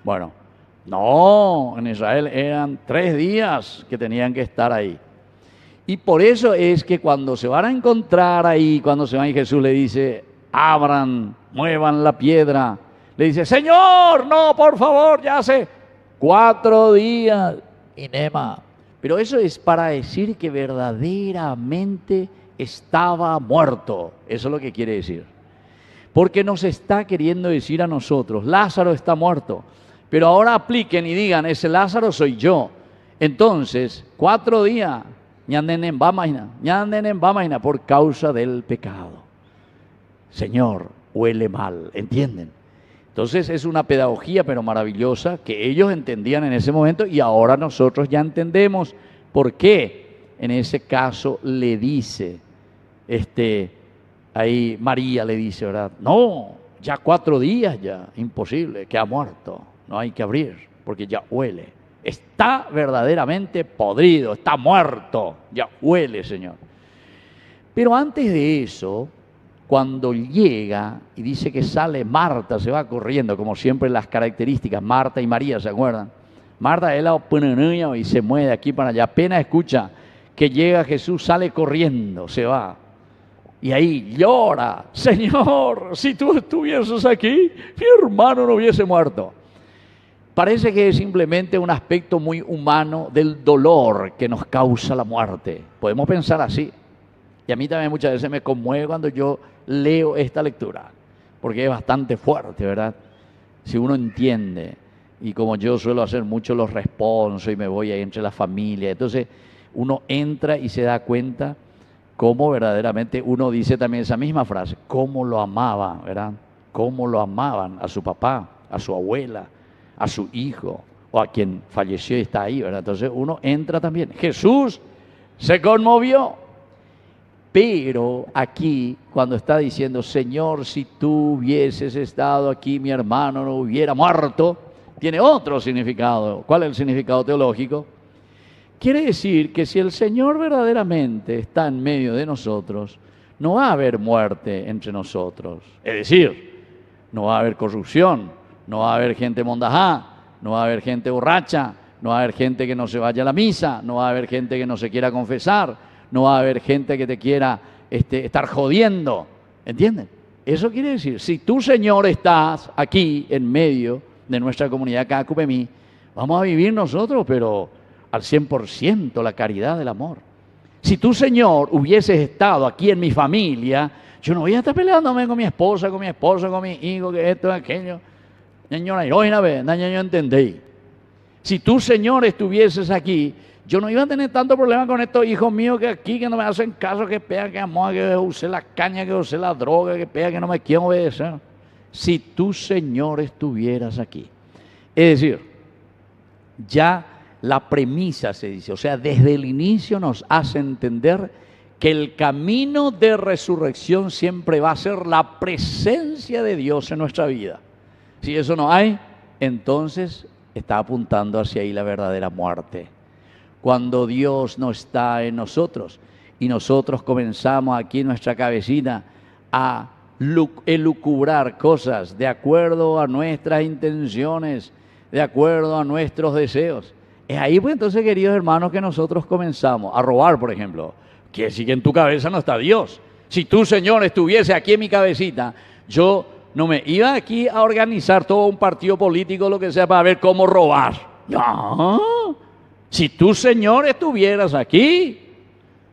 Bueno, no, en Israel eran 3 días que tenían que estar ahí. Y por eso es que cuando se van a encontrar ahí, cuando se van y Jesús le dice, abran muevan la piedra. Le dice, Señor, no, por favor, ya hace 4 días. Inema. Pero eso es para decir que verdaderamente estaba muerto. Eso es lo que quiere decir. Porque nos está queriendo decir a nosotros, Lázaro está muerto. Pero ahora apliquen y digan, ese Lázaro soy yo. Entonces, 4 días, ñandenen vamaina, por causa del pecado. Señor, huele mal, ¿entienden? Entonces es una pedagogía pero maravillosa que ellos entendían en ese momento y ahora nosotros ya entendemos por qué en ese caso le dice, ahí María le dice, ¿verdad? No, ya 4 días ya, imposible, que ha muerto, no hay que abrir porque ya huele. Está verdaderamente podrido, está muerto, ya huele, Señor. Pero antes de eso, cuando llega y dice que sale Marta, se va corriendo, como siempre las características, Marta y María, ¿se acuerdan? Marta es la openuña y se mueve de aquí para allá, apenas escucha que llega Jesús, sale corriendo, se va. Y ahí llora, Señor, si tú estuvieses aquí, mi hermano no hubiese muerto. Parece que es simplemente un aspecto muy humano del dolor que nos causa la muerte. Podemos pensar así. Y a mí también muchas veces me conmueve cuando yo leo esta lectura, porque es bastante fuerte, ¿verdad? Si uno entiende, y como yo suelo hacer mucho los responsos y me voy ahí entre la familia, entonces uno entra y se da cuenta cómo verdaderamente uno dice también esa misma frase, cómo lo amaba, ¿verdad? Cómo lo amaban a su papá, a su abuela, a su hijo, o a quien falleció y está ahí, ¿verdad? Entonces uno entra también. Jesús se conmovió. Pero aquí, cuando está diciendo, Señor, si tú hubieses estado aquí, mi hermano no hubiera muerto, tiene otro significado. ¿Cuál es el significado teológico? Quiere decir que si el Señor verdaderamente está en medio de nosotros, no va a haber muerte entre nosotros. Es decir, no va a haber corrupción, no va a haber gente mondajá, no va a haber gente borracha, no va a haber gente que no se vaya a la misa, no va a haber gente que no se quiera confesar, no va a haber gente que te quiera estar jodiendo, ¿entienden? Eso quiere decir, si tú, Señor, estás aquí en medio de nuestra comunidad Cacupemí, vamos a vivir nosotros, pero al 100% la caridad del amor. Si tú, Señor, hubieses estado aquí en mi familia, yo no voy a estar peleándome con mi esposa, con mi esposo, con mi hijo, que esto, aquello. Señora, yo entendí. Si tú, Señor, estuvieses aquí, yo no iba a tener tanto problema con estos hijos míos que aquí, que no me hacen caso, que pega, que amo, que use la caña, que use la droga, que pega, que no me quieren obedecer. Si tú, Señor, estuvieras aquí. Es decir, ya la premisa se dice, o sea, desde el inicio nos hace entender que el camino de resurrección siempre va a ser la presencia de Dios en nuestra vida. Si eso no hay, entonces está apuntando hacia ahí la verdadera muerte. Cuando Dios no está en nosotros y nosotros comenzamos aquí en nuestra cabecita a elucubrar cosas de acuerdo a nuestras intenciones, de acuerdo a nuestros deseos. Es ahí pues entonces, queridos hermanos, que nosotros comenzamos a robar, por ejemplo. Quiere decir que en tu cabeza no está Dios. Si tú, Señor, estuviese aquí en mi cabecita, yo no me iba aquí a organizar todo un partido político, lo que sea, para ver cómo robar. No. Si tú, Señor, estuvieras aquí,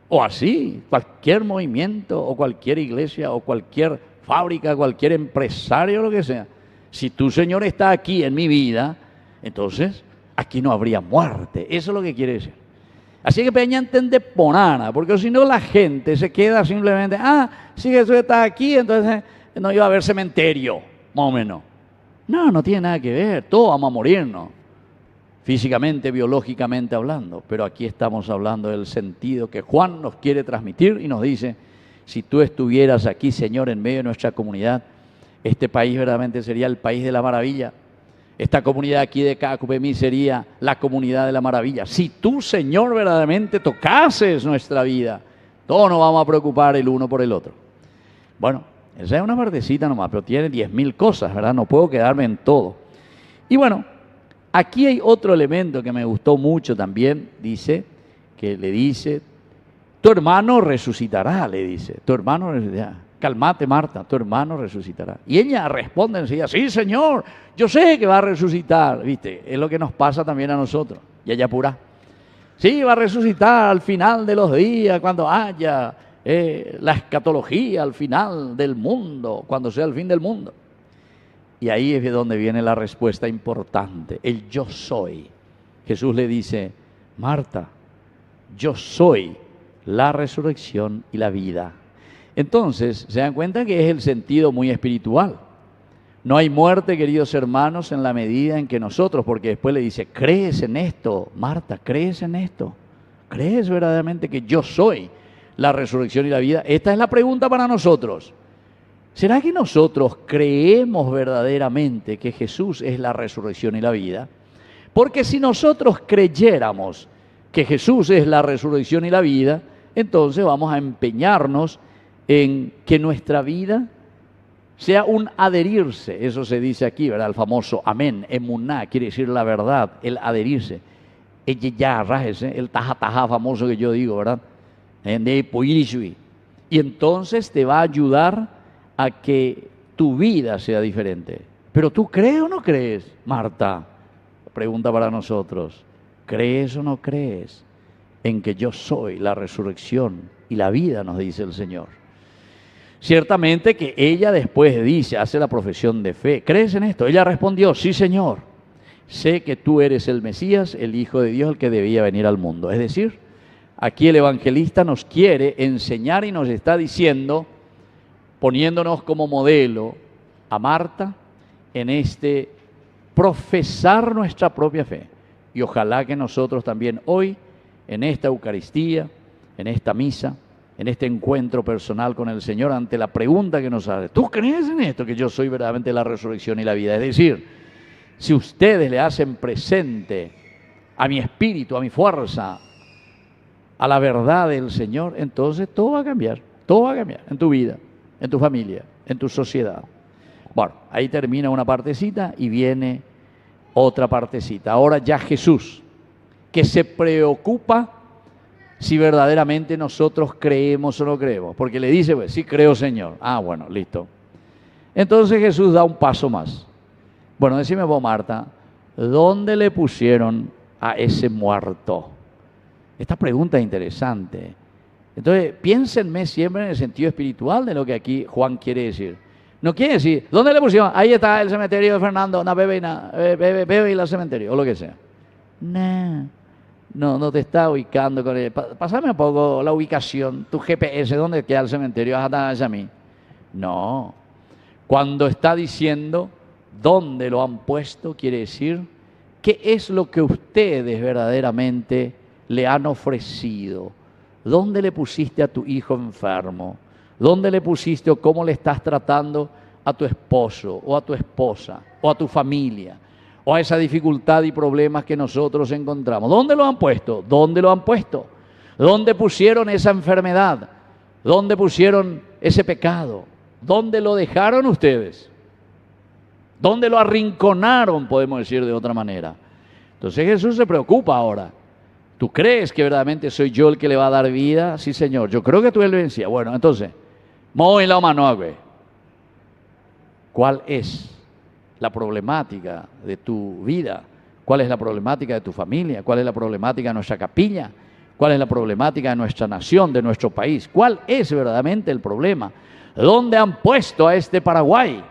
o así, cualquier movimiento, o cualquier iglesia, o cualquier fábrica, cualquier empresario, lo que sea, si tú, Señor, estás aquí en mi vida, entonces aquí no habría muerte. Eso es lo que quiere decir. Así que peña entende ponana, porque si no la gente se queda simplemente, si Jesús está aquí, entonces no iba a haber cementerio, más o menos. No tiene nada que ver, todos vamos a morirnos. Físicamente, biológicamente hablando, pero aquí estamos hablando del sentido que Juan nos quiere transmitir y nos dice, si tú estuvieras aquí, Señor, en medio de nuestra comunidad, este país verdaderamente sería el país de la maravilla. Esta comunidad aquí de Cacupemí sería la comunidad de la maravilla. Si tú, Señor, verdaderamente tocases nuestra vida, todos nos vamos a preocupar el uno por el otro. Bueno, esa es una partecita nomás, pero tiene 10.000 cosas, ¿verdad? No puedo quedarme en todo. Y bueno, aquí hay otro elemento que me gustó mucho también, le dice, tu hermano resucitará, le dice, tu hermano resucitará. calmate Marta, tu hermano resucitará. Y ella responde enseguida, sí Señor, yo sé que va a resucitar, ¿viste? Es lo que nos pasa también a nosotros, y ella apura. Sí, va a resucitar al final de los días, cuando haya la escatología, al final del mundo, cuando sea el fin del mundo. Y ahí es donde viene la respuesta importante, el yo soy. Jesús le dice, Marta, yo soy la resurrección y la vida. Entonces, se dan cuenta que es el sentido muy espiritual. No hay muerte, queridos hermanos, en la medida en que nosotros, porque después le dice, ¿crees en esto, Marta? ¿Crees en esto? ¿Crees verdaderamente que yo soy la resurrección y la vida? Esta es la pregunta para nosotros. ¿Será que nosotros creemos verdaderamente que Jesús es la resurrección y la vida? Porque si nosotros creyéramos que Jesús es la resurrección y la vida, entonces vamos a empeñarnos en que nuestra vida sea un adherirse. Eso se dice aquí, ¿verdad? El famoso amén, emuná, quiere decir la verdad, el adherirse. El taja famoso que yo digo, ¿verdad? Y entonces te va a ayudar a que tu vida sea diferente. ¿Pero tú crees o no crees, Marta? Pregunta para nosotros. ¿Crees o no crees en que yo soy la resurrección y la vida, nos dice el Señor? Ciertamente que ella después dice, hace la profesión de fe. ¿Crees en esto? Ella respondió, sí Señor, sé que tú eres el Mesías, el Hijo de Dios, el que debía venir al mundo. Es decir, aquí el evangelista nos quiere enseñar y nos está diciendo, poniéndonos como modelo a Marta en este profesar nuestra propia fe. Y ojalá que nosotros también hoy, en esta Eucaristía, en esta misa, en este encuentro personal con el Señor, ante la pregunta que nos hace, ¿tú crees en esto, que yo soy verdaderamente la resurrección y la vida? Es decir, si ustedes le hacen presente a mi espíritu, a mi fuerza, a la verdad del Señor, entonces todo va a cambiar en tu vida, en tu familia, en tu sociedad. Bueno, ahí termina una partecita y viene otra partecita. Ahora ya Jesús, que se preocupa si verdaderamente nosotros creemos o no creemos. Porque le dice, pues, sí creo, Señor. Ah, bueno, listo. Entonces Jesús da un paso más. Bueno, decime vos, Marta, ¿dónde le pusieron a ese muerto? Esta pregunta es interesante. Entonces, piénsenme siempre en el sentido espiritual de lo que aquí Juan quiere decir. No quiere decir, ¿dónde le pusieron? Ahí está el cementerio de Fernando, bebe y el cementerio, o lo que sea. No te está ubicando con él. Pásame un poco la ubicación, tu GPS, ¿dónde queda el cementerio? Hacia mí. No. Cuando está diciendo dónde lo han puesto, quiere decir qué es lo que ustedes verdaderamente le han ofrecido. ¿Dónde le pusiste a tu hijo enfermo? ¿Dónde le pusiste o cómo le estás tratando a tu esposo o a tu esposa o a tu familia o a esa dificultad y problemas que nosotros encontramos? ¿Dónde lo han puesto? ¿Dónde lo han puesto? ¿Dónde pusieron esa enfermedad? ¿Dónde pusieron ese pecado? ¿Dónde lo dejaron ustedes? ¿Dónde lo arrinconaron, podemos decir de otra manera? Entonces Jesús se preocupa ahora. ¿Tú crees que verdaderamente soy yo el que le va a dar vida? Sí, Señor. Yo creo que tú él vencía. Bueno, entonces, ¿cuál es la problemática de tu vida? ¿Cuál es la problemática de tu familia? ¿Cuál es la problemática de nuestra capilla? ¿Cuál es la problemática de nuestra nación, de nuestro país? ¿Cuál es verdaderamente el problema? ¿Dónde han puesto a este Paraguay?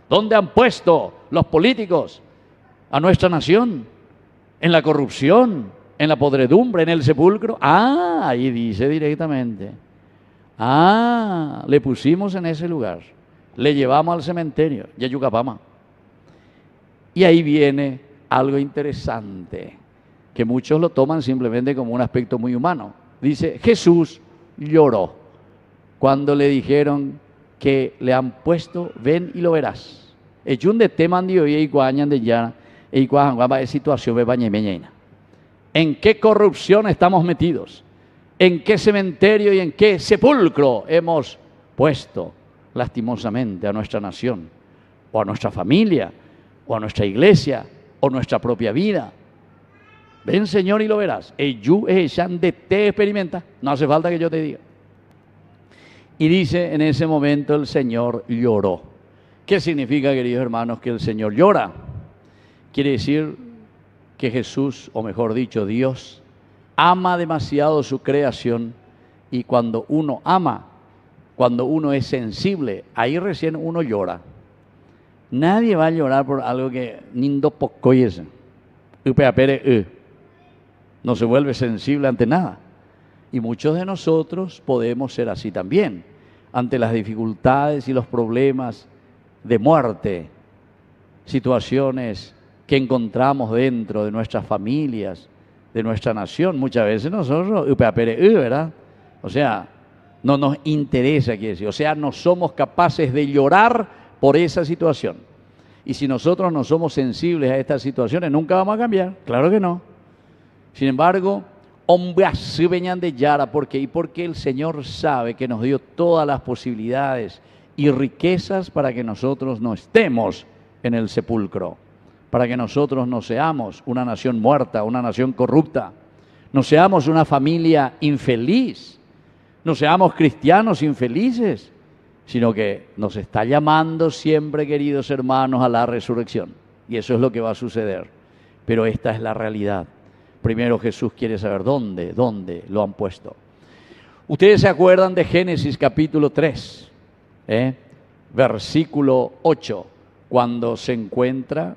¿Dónde han puesto los políticos a nuestra nación? ¿En la corrupción? ¿En la podredumbre? ¿En el sepulcro? Ah, ahí dice directamente. Ah, le pusimos en ese lugar. Le llevamos al cementerio, Yayucapama. Y ahí viene algo interesante, que muchos lo toman simplemente como un aspecto muy humano. Dice, Jesús lloró cuando le dijeron que le han puesto, ven y lo verás. ¿En qué corrupción estamos metidos? ¿En qué cementerio y en qué sepulcro hemos puesto lastimosamente a nuestra nación, o a nuestra familia, o a nuestra iglesia, o nuestra propia vida? Ven, Señor, y lo verás. Experimenta, no hace falta que yo te diga. Y dice, en ese momento el Señor lloró. ¿Qué significa, queridos hermanos, que el Señor llora? Quiere decir que Jesús, o mejor dicho, Dios, ama demasiado su creación, y cuando uno ama, cuando uno es sensible, ahí recién uno llora. Nadie va a llorar por algo que nindo pocoyese. No se vuelve sensible ante nada. Y muchos de nosotros podemos ser así también, ante las dificultades y los problemas de muerte, situaciones que encontramos dentro de nuestras familias, de nuestra nación. Muchas veces nosotros, ¿verdad? O sea, no nos interesa, quiere decir. O sea, no somos capaces de llorar por esa situación. Y si nosotros no somos sensibles a estas situaciones, nunca vamos a cambiar. Claro que no. Sin embargo, hombre, así venían de Yara. ¿Por qué? Y porque el Señor sabe que nos dio todas las posibilidades y riquezas para que nosotros no estemos en el sepulcro, para que nosotros no seamos una nación muerta, una nación corrupta, no seamos una familia infeliz, no seamos cristianos infelices, sino que nos está llamando siempre, queridos hermanos, a la resurrección. Y eso es lo que va a suceder. Pero esta es la realidad. Primero Jesús quiere saber dónde lo han puesto. Ustedes se acuerdan de Génesis capítulo 3, versículo 8, cuando se encuentra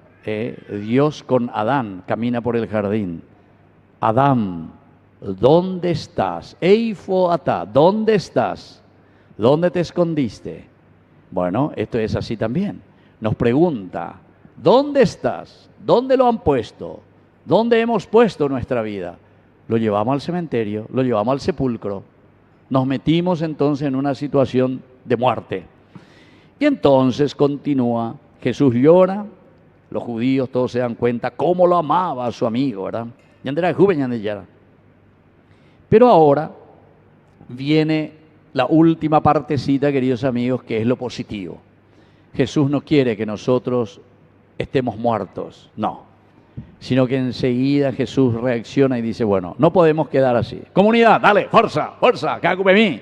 Dios con Adán, camina por el jardín. Adán, ¿dónde estás? Eifo ata, ¿dónde estás? ¿Dónde te escondiste? Bueno, esto es así también. Nos pregunta, ¿dónde estás? ¿Dónde lo han puesto? ¿Dónde hemos puesto nuestra vida? Lo llevamos al cementerio, lo llevamos al sepulcro. Nos metimos entonces en una situación de muerte. Y entonces continúa, Jesús llora, los judíos todos se dan cuenta cómo lo amaba a su amigo, ¿verdad? Pero ahora viene la última partecita, queridos amigos, que es lo positivo. Jesús no quiere que nosotros estemos muertos, no. Sino que enseguida Jesús reacciona y dice, bueno, no podemos quedar así. Comunidad, dale, fuerza, mí.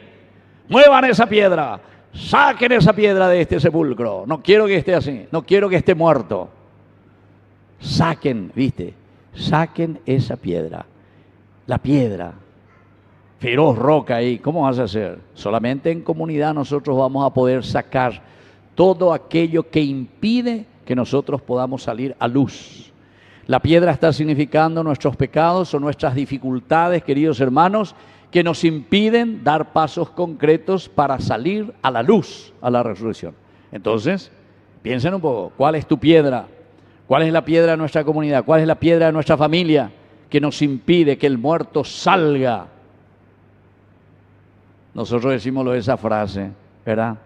Muevan esa piedra, saquen esa piedra de este sepulcro. No quiero que esté así, no quiero que esté muerto. Saquen, ¿viste? Saquen esa piedra. La piedra, feroz roca ahí, ¿cómo vas a hacer? Solamente en comunidad nosotros vamos a poder sacar todo aquello que impide que nosotros podamos salir a luz. La piedra está significando nuestros pecados o nuestras dificultades, queridos hermanos, que nos impiden dar pasos concretos para salir a la luz, a la resurrección. Entonces, piensen un poco, ¿cuál es tu piedra? ¿Cuál es la piedra de nuestra comunidad? ¿Cuál es la piedra de nuestra familia que nos impide que el muerto salga? Nosotros decimos esa frase, ¿verdad?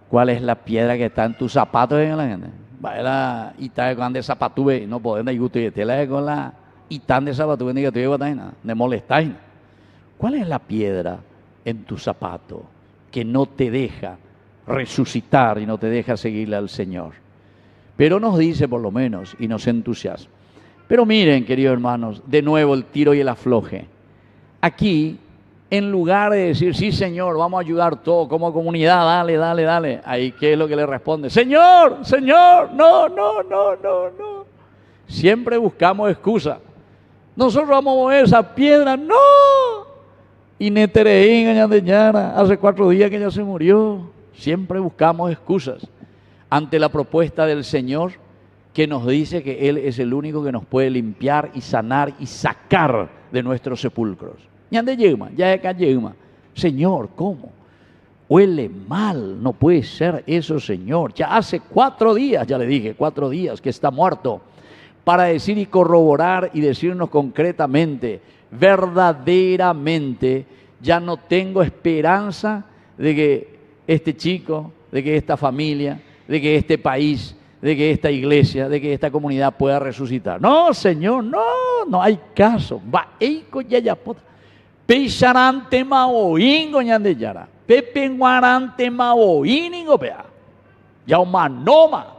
¿Cuál es la piedra que está en tus zapatos? La gente. Baila itá con de zapatube, no podemos discutir, te la con la itán de zapatube ni que te lleva de molestar. ¿Cuál es la piedra en tu zapato que no te deja resucitar y no te deja seguirle al Señor? Pero nos dice por lo menos y nos entusiasma. Pero miren, queridos hermanos, de nuevo el tiro y el afloje. Aquí, en lugar de decir, sí Señor, vamos a ayudar todo como comunidad, dale, ahí ¿qué es lo que le responde? Señor, no. Siempre buscamos excusa. Nosotros vamos a mover esa piedra, no. Y Netereín, hace 4 días que ella se murió. Siempre buscamos excusas ante la propuesta del Señor, que nos dice que Él es el único que nos puede limpiar y sanar y sacar de nuestros sepulcros. Señor, ¿cómo? Huele mal, no puede ser eso, Señor. Ya hace 4 días, ya le dije, 4 días que está muerto, para decir y corroborar y decirnos concretamente, verdaderamente, ya no tengo esperanza de que este chico, de que esta familia, de que este país, de que esta iglesia, de que esta comunidad pueda resucitar. No, Señor, no hay caso. Va, eiko yayapota. Peixarante maoingo ñandeyara. Pepenguarante maoiningo pea. Yaumanoma.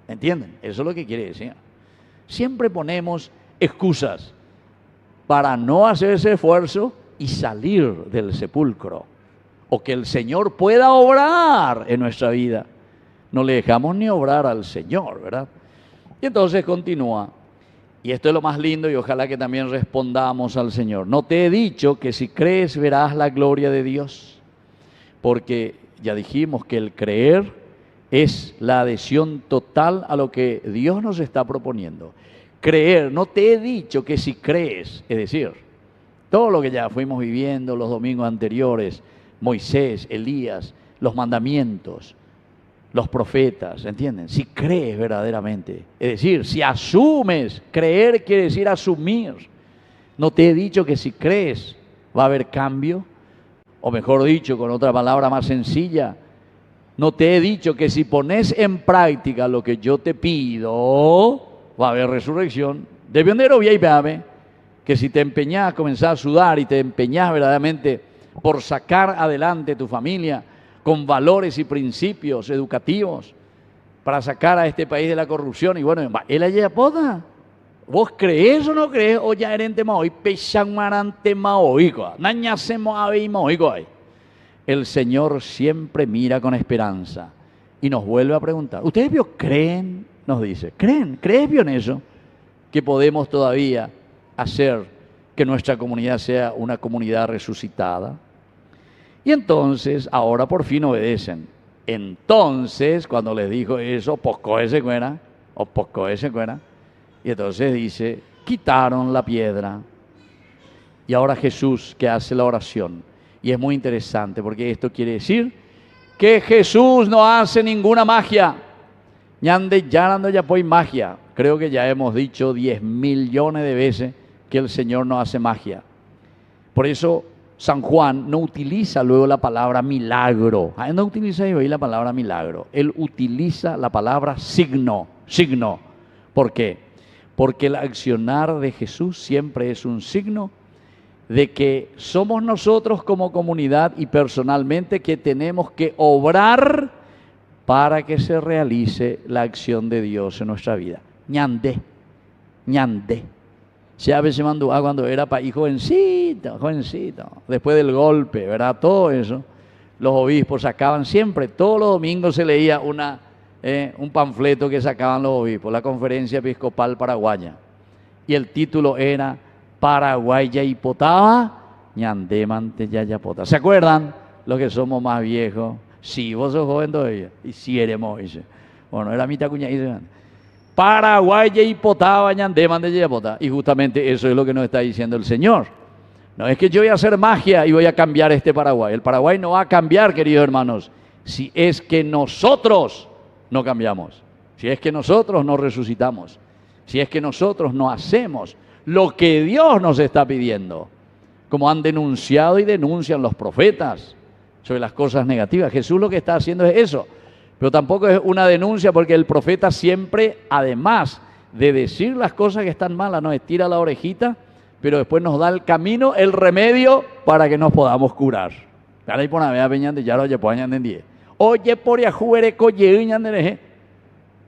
¿Entienden? Eso es lo que quiere decir. Siempre ponemos excusas para no hacer ese esfuerzo y salir del sepulcro. o que el Señor pueda obrar en nuestra vida. No le dejamos ni obrar al Señor, ¿verdad? Y entonces continúa. Y esto es lo más lindo y ojalá que también respondamos al Señor. No te he dicho que si crees verás la gloria de Dios. Porque ya dijimos que el creer es la adhesión total a lo que Dios nos está proponiendo. Creer, no te he dicho que si crees, es decir, todo lo que ya fuimos viviendo los domingos anteriores, Moisés, Elías, los mandamientos, los profetas, ¿entienden? Si crees verdaderamente, es decir, si asumes, creer quiere decir asumir. No te he dicho que si crees va a haber cambio, o mejor dicho, con otra palabra más sencilla, no te he dicho que si pones en práctica lo que yo te pido, va a haber resurrección. De pionero y que si te empeñás, comenzás a sudar y te empeñás verdaderamente por sacar adelante tu familia con valores y principios educativos para sacar a este país de la corrupción. Y bueno, él allá poda. ¿Vos crees o no crees? O ya eres tema hoy, pechanmarante maoico, nañasemos ave maoico. El Señor siempre mira con esperanza y nos vuelve a preguntar. ¿Ustedes creen? Nos dice. ¿Creen? ¿Crees en eso? Que podemos todavía hacer que nuestra comunidad sea una comunidad resucitada. Y entonces, ahora por fin obedecen. Entonces, cuando les dijo eso, poscoe cuera. Y entonces dice, quitaron la piedra. Y ahora Jesús que hace la oración. Y es muy interesante porque esto quiere decir que Jesús no hace ninguna magia. Ya pues magia. Creo que ya hemos dicho 10 millones de veces que el Señor no hace magia. Por eso San Juan no utiliza luego la palabra milagro. No utiliza ahí la palabra milagro. Él utiliza la palabra signo. ¿Por qué? Porque el accionar de Jesús siempre es un signo de que somos nosotros como comunidad y personalmente que tenemos que obrar para que se realice la acción de Dios en nuestra vida. Ñande. Se a veces mandó cuando era país jovencito, después del golpe, ¿verdad? Todo eso, los obispos sacaban siempre, todos los domingos se leía un panfleto que sacaban los obispos, la Conferencia Episcopal Paraguaya. Y el título era Paraguay Yaipotaba, Ñandemante Yayapota. ¿Se acuerdan? Los que somos más viejos. Sí, vos sos joven todavía. Y si éramos, dice. Bueno, era mitad cuña. Paraguay Yaipotaba, Ñandemante Yayapota. Y justamente eso es lo que nos está diciendo el Señor. No es que yo voy a hacer magia y voy a cambiar este Paraguay. El Paraguay no va a cambiar, queridos hermanos, si es que nosotros no cambiamos, si es que nosotros no resucitamos, si es que nosotros no hacemos lo que Dios nos está pidiendo, como han denunciado y denuncian los profetas sobre las cosas negativas. Jesús lo que está haciendo es eso, pero tampoco es una denuncia porque el profeta siempre, además de decir las cosas que están malas, nos estira la orejita, pero después nos da el camino, el remedio para que nos podamos curar. Oye, por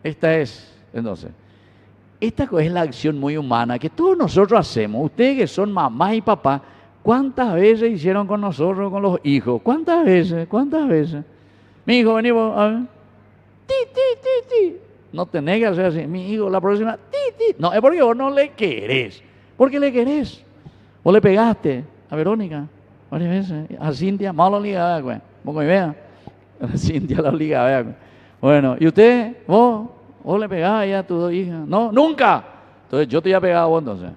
esta es, entonces, esta es la acción muy humana que todos nosotros hacemos. Ustedes que son mamás y papás, ¿cuántas veces hicieron con nosotros, con los hijos? ¿Cuántas veces? Mi hijo, venimos, a ver. Ti. No tenés que hacer así. Mi hijo, la próxima, ti. No, es porque vos no le querés. ¿Por qué le querés? Vos le pegaste a Verónica varias veces. A Cintia, más la obligada, güey. Vos me veas. A Cintia la obligada, güey. Bueno, ¿y usted? ¿Vos le pegabas ya a tus dos hijas? No, nunca. Entonces yo te había pegado a vos entonces.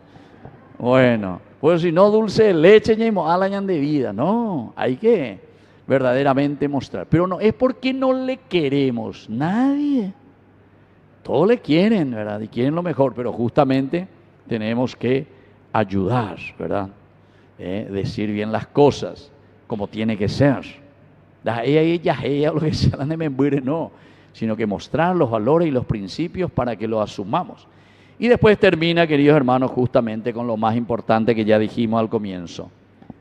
Bueno, pues si no, dulce de leche y mojalañan de vida. No, hay que verdaderamente mostrar. Pero no, es porque no le queremos. Nadie. Todos le quieren, ¿verdad? Y quieren lo mejor, pero justamente tenemos que ayudar, ¿verdad? Decir bien las cosas como tiene que ser. Ella, lo que sea, no, sino que mostrar los valores y los principios para que los asumamos. Y después termina, queridos hermanos, justamente con lo más importante que ya dijimos al comienzo.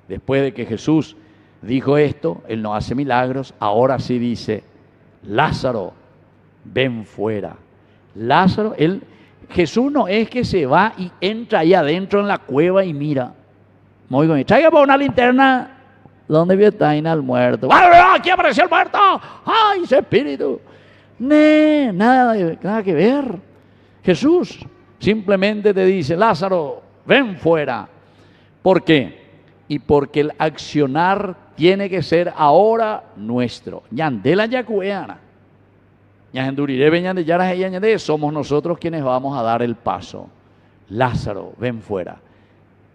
Después de que Jesús dijo esto, Él no hace milagros, ahora sí dice, Lázaro, ven fuera. Lázaro, Jesús no es que se va y entra ahí adentro en la cueva y mira. Muy bien, traiga para una linterna, ¿Dónde está el muerto? ¡Ah, aquí apareció el muerto! ¡Ay, ese espíritu! Nada que ver. Jesús simplemente te dice, Lázaro, ven fuera. ¿Por qué? Y porque el accionar tiene que ser ahora nuestro. Yandela yacueana. Somos nosotros quienes vamos a dar el paso. Lázaro, ven fuera.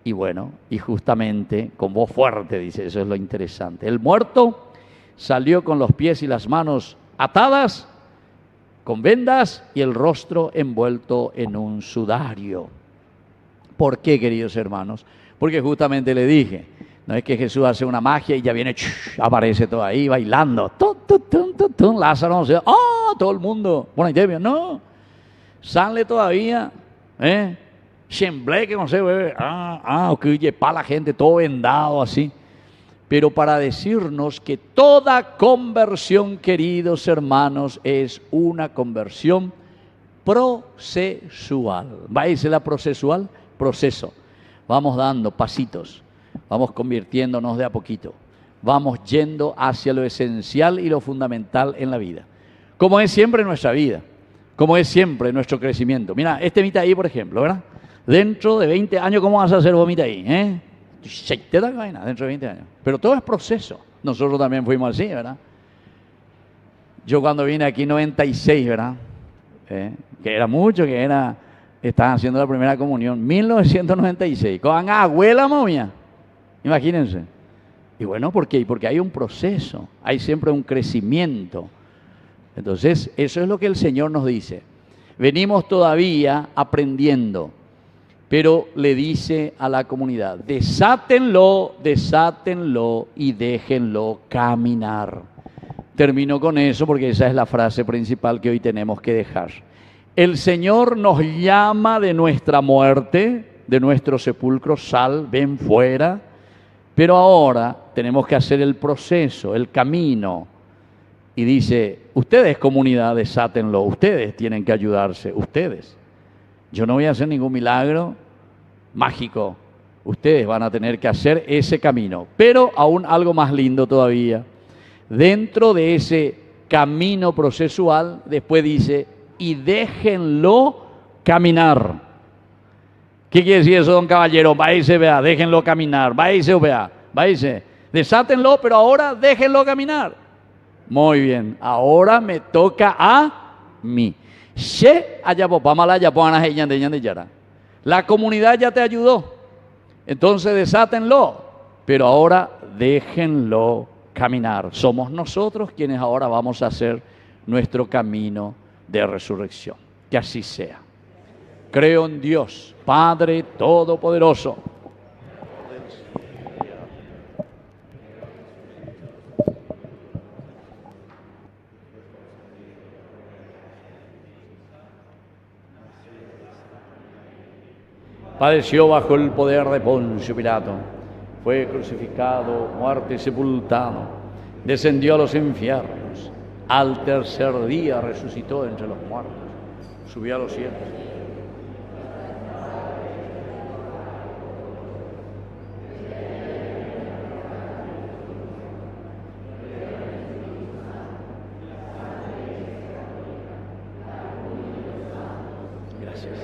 Y bueno, y justamente con voz fuerte dice, eso es lo interesante. El muerto salió con los pies y las manos atadas, con vendas y el rostro envuelto en un sudario. ¿Por qué, queridos hermanos? Porque justamente le dije, no es que Jesús hace una magia y ya viene, aparece todo ahí bailando. Lázaro, todo el mundo. Bueno, no, sale todavía, que no sé, que para la gente, todo vendado así. Pero para decirnos que toda conversión, queridos hermanos, es una conversión procesual. ¿Va a irse la procesual? Proceso. Vamos dando pasitos, vamos convirtiéndonos de a poquito, vamos yendo hacia lo esencial y lo fundamental en la vida. Como es siempre en nuestra vida, como es siempre en nuestro crecimiento. Mira, este Mitaí, por ejemplo, ¿verdad? Dentro de 20 años, ¿cómo vas a hacer vos Mitaí? Dentro de 20 años. Pero todo es proceso. Nosotros también fuimos así, ¿verdad? Yo cuando vine aquí en 96, ¿verdad? Que era mucho, estaban haciendo la primera comunión, 1996, con abuela momia, imagínense. Y bueno, ¿por qué? Porque hay un proceso, hay siempre un crecimiento. Entonces, eso es lo que el Señor nos dice. Venimos todavía aprendiendo, pero le dice a la comunidad, desátenlo y déjenlo caminar. Termino con eso porque esa es la frase principal que hoy tenemos que dejar. El Señor nos llama de nuestra muerte, de nuestro sepulcro, sal, ven fuera, pero ahora tenemos que hacer el proceso, el camino. Y dice, ustedes comunidad, desátenlo, ustedes tienen que ayudarse, ustedes. Yo no voy a hacer ningún milagro mágico, ustedes van a tener que hacer ese camino. Pero aún algo más lindo todavía, dentro de ese camino procesual, después dice, y déjenlo caminar. ¿Qué quiere decir eso, don caballero? Váyase, vea, déjenlo caminar, váyase, vea, váyase. Desátenlo, pero ahora déjenlo caminar. Muy bien, ahora me toca a mí. La comunidad ya te ayudó, entonces desátenlo, pero ahora déjenlo caminar. Somos nosotros quienes ahora vamos a hacer nuestro camino de resurrección. Que así sea. Creo en Dios, Padre Todopoderoso. Padeció bajo el poder de Poncio Pilato, fue crucificado, muerto y sepultado, descendió a los infiernos, al tercer día resucitó entre los muertos, subió a los cielos. Gracias.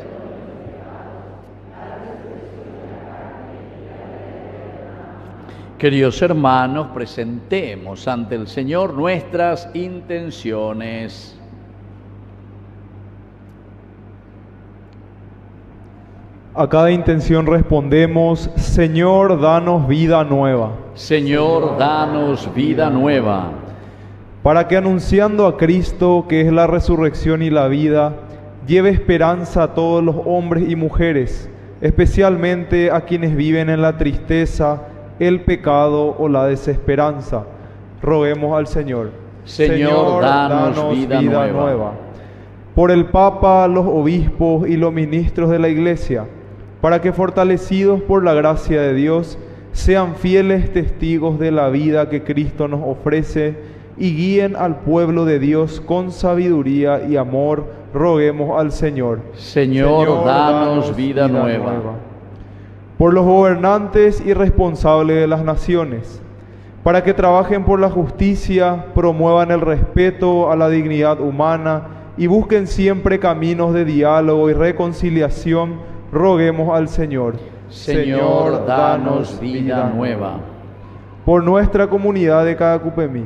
Queridos hermanos, presentemos ante el Señor nuestras intenciones. A cada intención respondemos, Señor, danos vida nueva. Señor, danos vida nueva. Para que anunciando a Cristo, que es la resurrección y la vida, lleve esperanza a todos los hombres y mujeres, especialmente a quienes viven en la tristeza, el pecado o la desesperanza. Roguemos al Señor. Señor, danos vida nueva. Por el Papa, los obispos y los ministros de la Iglesia, para que fortalecidos por la gracia de Dios, sean fieles testigos de la vida que Cristo nos ofrece y guíen al pueblo de Dios con sabiduría y amor. Roguemos al Señor. Señor, danos vida nueva. Por los gobernantes y responsables de las naciones, para que trabajen por la justicia, promuevan el respeto a la dignidad humana y busquen siempre caminos de diálogo y reconciliación, roguemos al Señor. Señor, danos vida nueva. Por nuestra comunidad de Cacupemí,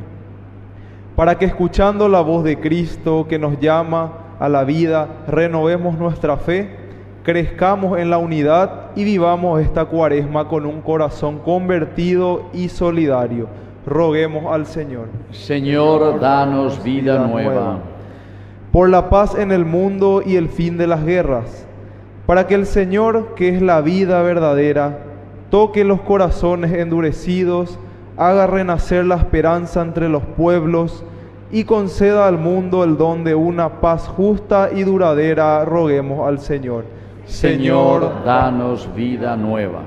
para que escuchando la voz de Cristo que nos llama a la vida, renovemos nuestra fe, crezcamos en la unidad y vivamos esta cuaresma con un corazón convertido y solidario. Roguemos al Señor. Señor, danos vida nueva. Por la paz en el mundo y el fin de las guerras, para que el Señor, que es la vida verdadera, toque los corazones endurecidos, haga renacer la esperanza entre los pueblos y conceda al mundo el don de una paz justa y duradera, roguemos al Señor. Señor, danos vida nueva.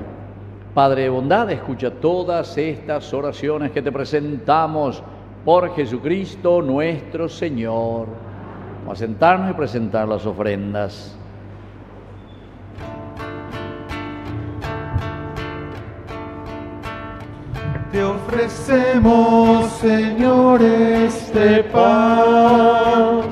Padre de bondad, escucha todas estas oraciones que te presentamos por Jesucristo nuestro Señor. Vamos a sentarnos y presentar las ofrendas. Te ofrecemos, Señor, este pan,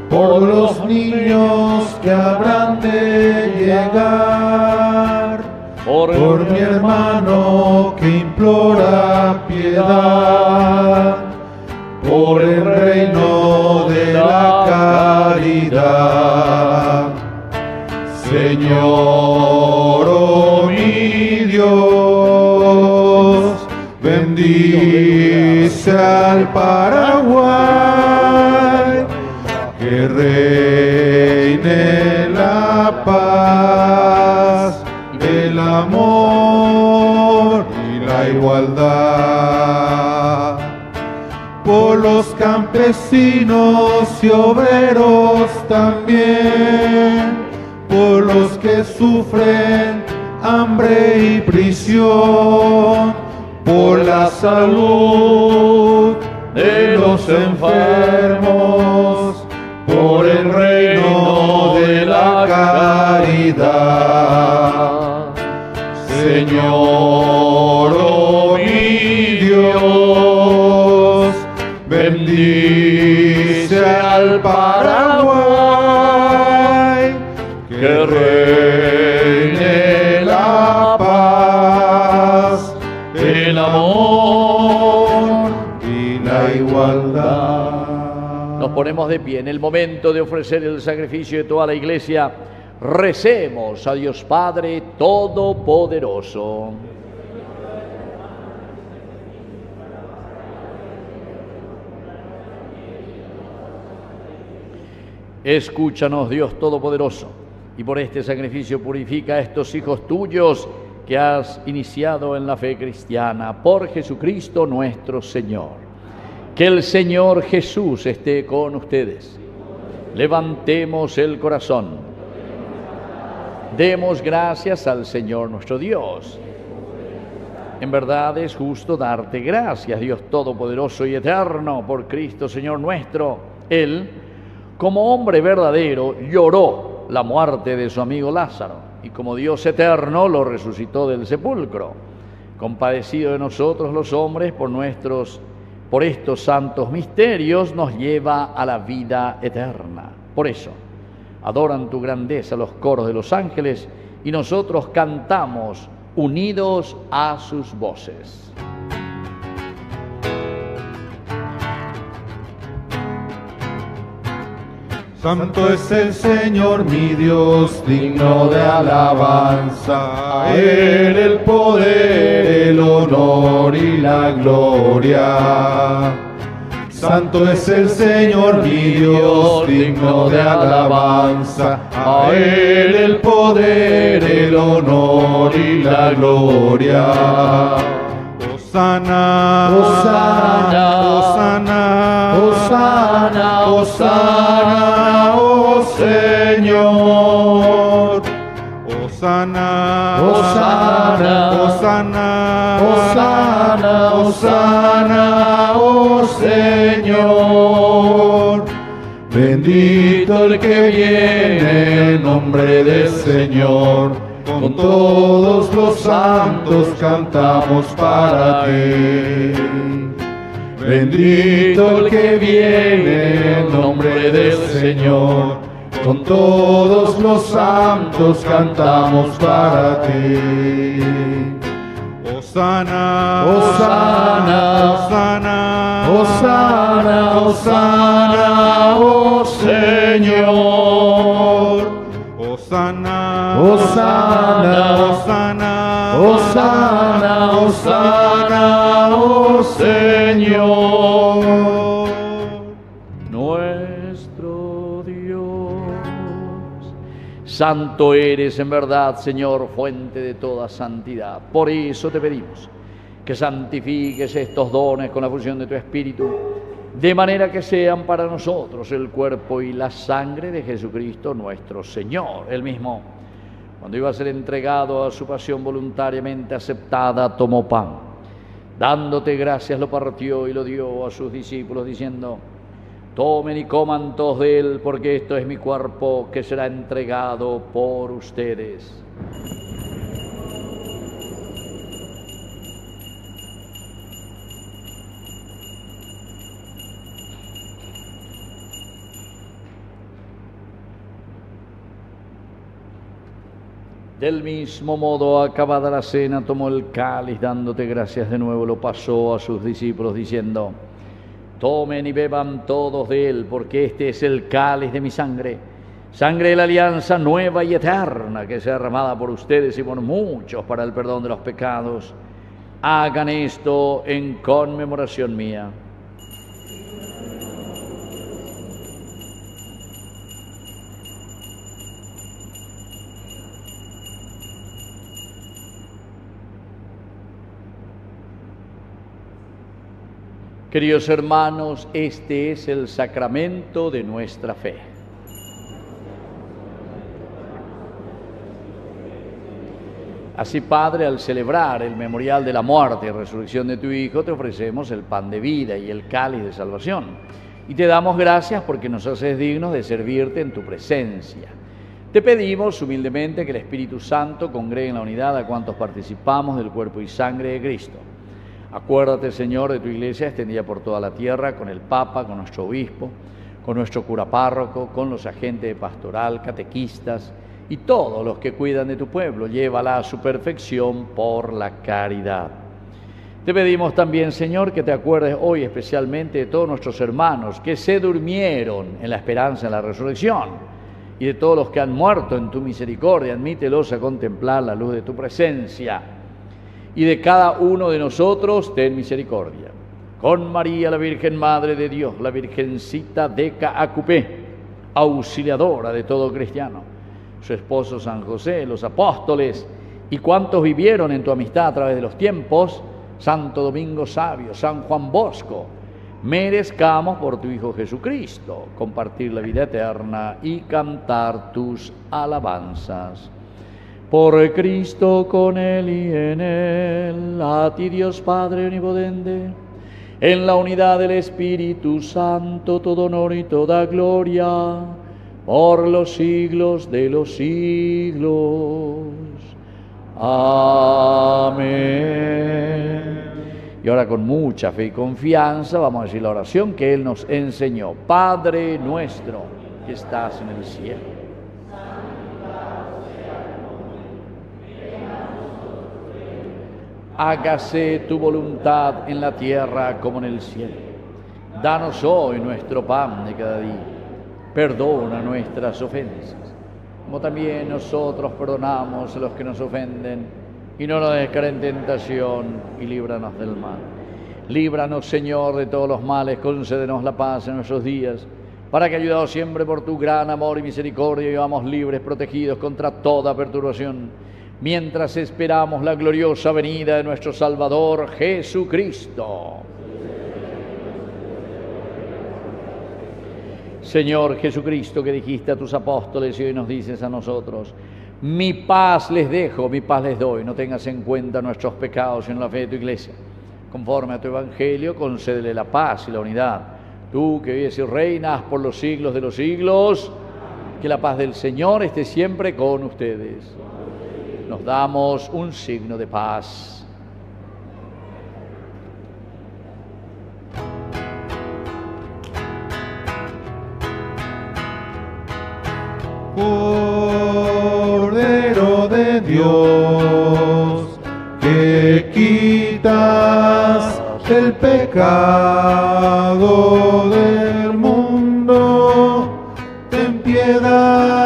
por los niños que habrán de llegar, por mi hermano que implora piedad, por el reino de la caridad. Señor, oh mi Dios, bendice al Paraguay, que reine la paz, el amor y la igualdad. Por los campesinos y obreros también, por los que sufren hambre y prisión, por la salud de los enfermos, por el reino de la caridad. Señor, oh mi Dios, bendice al Paraguay, que reine la paz, el amor y la igualdad. Nos ponemos de pie en el momento de ofrecer el sacrificio de toda la Iglesia. Recemos a Dios Padre Todopoderoso. Escúchanos, Dios Todopoderoso, y por este sacrificio purifica a estos hijos tuyos que has iniciado en la fe cristiana, por Jesucristo nuestro Señor. Que el Señor Jesús esté con ustedes. Levantemos el corazón. Demos gracias al Señor nuestro Dios. En verdad es justo darte gracias, Dios Todopoderoso y Eterno, por Cristo Señor nuestro. Él, como hombre verdadero, lloró la muerte de su amigo Lázaro, y como Dios eterno lo resucitó del sepulcro. Compadecido de nosotros los hombres por estos santos misterios, nos lleva a la vida eterna. Por eso, adoran tu grandeza los coros de los ángeles, y nosotros cantamos unidos a sus voces. Santo es el Señor, mi Dios, digno de alabanza. A Él el poder, el honor y la gloria. Santo es el Señor, mi Dios, digno de alabanza. A Él el poder, el honor y la gloria. Hosana, Hosana, Hosana, Hosana, Hosana, oh Señor. Hosana, Hosana, Hosana, Hosana, Hosana, oh Señor. Bendito el que viene en nombre del Señor. con todos los santos cantamos para ti. Bendito el que viene en nombre del Señor, con todos los santos cantamos para ti. Hosana, Hosana, Hosana, Hosana, Hosana, oh Señor. Hosana, Hosana, Hosana, Hosana, Hosana, oh Señor. Nuestro Dios. Santo eres en verdad, Señor, fuente de toda santidad. Por eso te pedimos que santifiques estos dones con la fusión de tu Espíritu, de manera que sean para nosotros el cuerpo y la sangre de Jesucristo nuestro Señor. Él mismo, cuando iba a ser entregado a su pasión voluntariamente aceptada, tomó pan. Dándote gracias, lo partió y lo dio a sus discípulos, diciendo: tomen y coman todos de él, porque esto es mi cuerpo que será entregado por ustedes. Del mismo modo, acabada la cena, tomó el cáliz, dándote gracias de nuevo, lo pasó a sus discípulos, diciendo: tomen y beban todos de él, porque este es el cáliz de mi sangre, sangre de la alianza nueva y eterna, que será derramada por ustedes y por muchos para el perdón de los pecados. Hagan esto en conmemoración mía. Queridos hermanos, este es el sacramento de nuestra fe. Así, Padre, al celebrar el memorial de la muerte y resurrección de tu Hijo, te ofrecemos el pan de vida y el cáliz de salvación. Y te damos gracias porque nos haces dignos de servirte en tu presencia. Te pedimos humildemente que el Espíritu Santo congregue en la unidad a cuantos participamos del cuerpo y sangre de Cristo. Acuérdate, Señor, de tu iglesia extendida por toda la tierra, con el Papa, con nuestro obispo, con nuestro cura párroco, con los agentes de pastoral, catequistas y todos los que cuidan de tu pueblo. Llévala a su perfección por la caridad. Te pedimos también, Señor, que te acuerdes hoy especialmente de todos nuestros hermanos que se durmieron en la esperanza de la resurrección y de todos los que han muerto en tu misericordia. Admítelos a contemplar la luz de tu presencia. Y de cada uno de nosotros ten misericordia. Con María, la Virgen Madre de Dios, la Virgencita de Caacupé, auxiliadora de todo cristiano, su esposo San José, los apóstoles y cuantos vivieron en tu amistad a través de los tiempos, Santo Domingo Sabio, San Juan Bosco, merezcamos por tu Hijo Jesucristo compartir la vida eterna y cantar tus alabanzas. Por Cristo, con Él y en Él, a ti Dios Padre omnipotente, en la unidad del Espíritu Santo, todo honor y toda gloria, por los siglos de los siglos. Amén. Y ahora con mucha fe y confianza vamos a decir la oración que Él nos enseñó. Padre nuestro que estás en el cielo. Hágase tu voluntad en la tierra como en el cielo. Danos hoy nuestro pan de cada día. Perdona nuestras ofensas, como también nosotros perdonamos a los que nos ofenden. Y no nos dejes caer en tentación, y líbranos del mal. Líbranos, Señor, de todos los males. Concédenos la paz en nuestros días, para que, ayudados siempre por tu gran amor y misericordia, vivamos libres, protegidos contra toda perturbación, mientras esperamos la gloriosa venida de nuestro Salvador Jesucristo. Señor Jesucristo, que dijiste a tus apóstoles y hoy nos dices a nosotros: mi paz les dejo, mi paz les doy. No tengas en cuenta nuestros pecados, sino la fe de tu iglesia. Conforme a tu evangelio, concédele la paz y la unidad. Tú que vives y reinas por los siglos de los siglos, que la paz del Señor esté siempre con ustedes. nos damos un signo de paz. Cordero de Dios, que quitas el pecado del mundo, ten piedad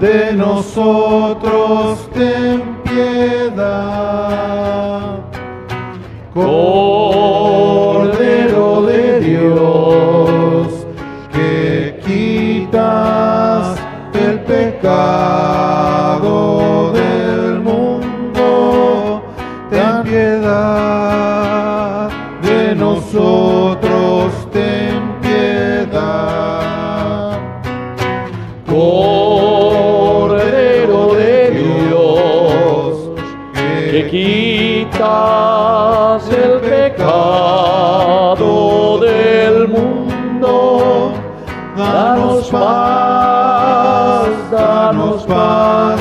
de nosotros, ten piedad. Cordero de Dios, que quitas el pecado del mundo, ten piedad de nosotros, ten piedad. Cordero de Dios, que quitas el pecado del mundo, danos paz, danos paz,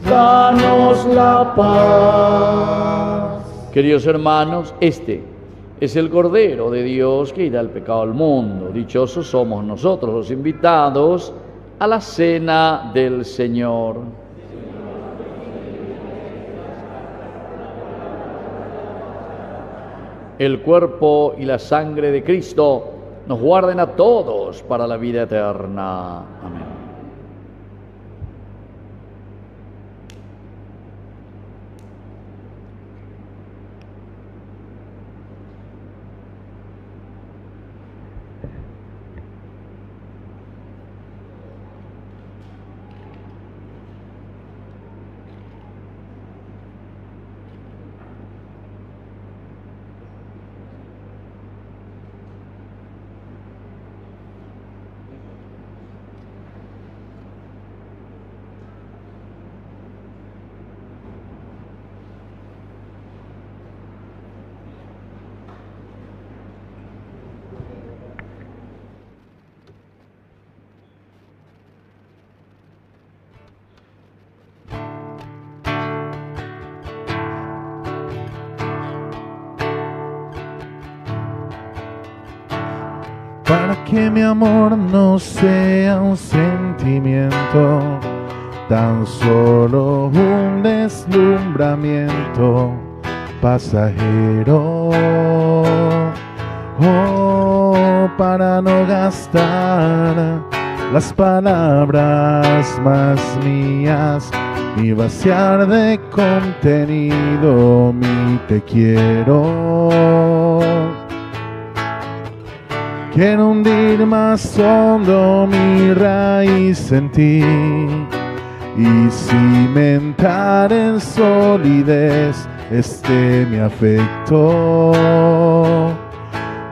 danos la paz. Queridos hermanos, este es el Cordero de Dios que quita el pecado del mundo. Dichosos somos nosotros los invitados a la cena del Señor. El cuerpo y la sangre de Cristo nos guarden a todos para la vida eterna. Amén. Para que mi amor no sea un sentimiento, tan solo un deslumbramiento pasajero. Oh, para no gastar las palabras más mías y vaciar de contenido mi te quiero. Quiero hundir más hondo mi raíz en ti y cimentar en solidez mi afecto.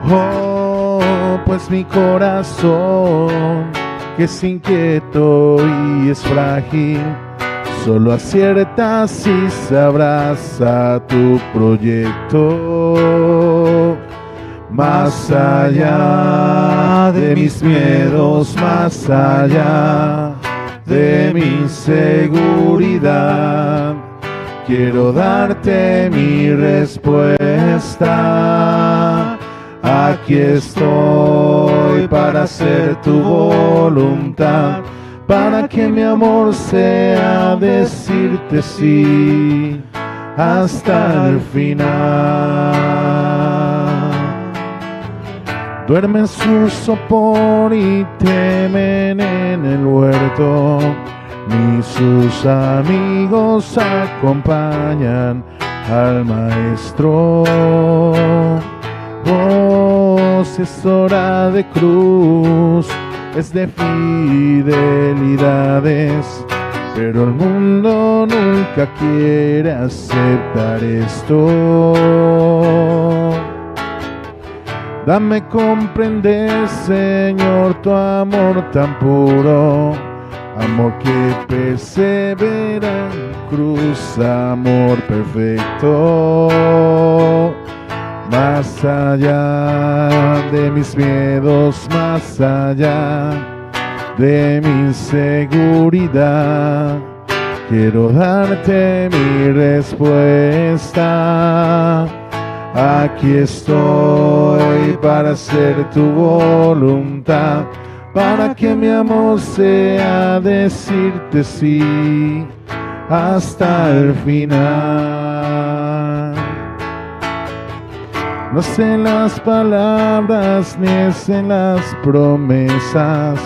Oh, pues mi corazón, que es inquieto y es frágil, solo acierta si se abraza tu proyecto. Más allá de mis miedos, más allá de mi inseguridad, quiero darte mi respuesta. Aquí estoy para hacer tu voluntad, para que mi amor sea decirte sí hasta el final. Duermen su sopor y temen en el huerto, ni sus amigos acompañan al maestro. Oh, si es hora de cruz, es de fidelidades, pero el mundo nunca quiere aceptar esto. Dame comprender, Señor, tu amor tan puro, amor que persevera en cruz, amor perfecto. Más allá de mis miedos, más allá de mi inseguridad, quiero darte mi respuesta. Aquí estoy para hacer tu voluntad, para que mi amor sea decirte sí hasta el final. No es en las palabras ni es en las promesas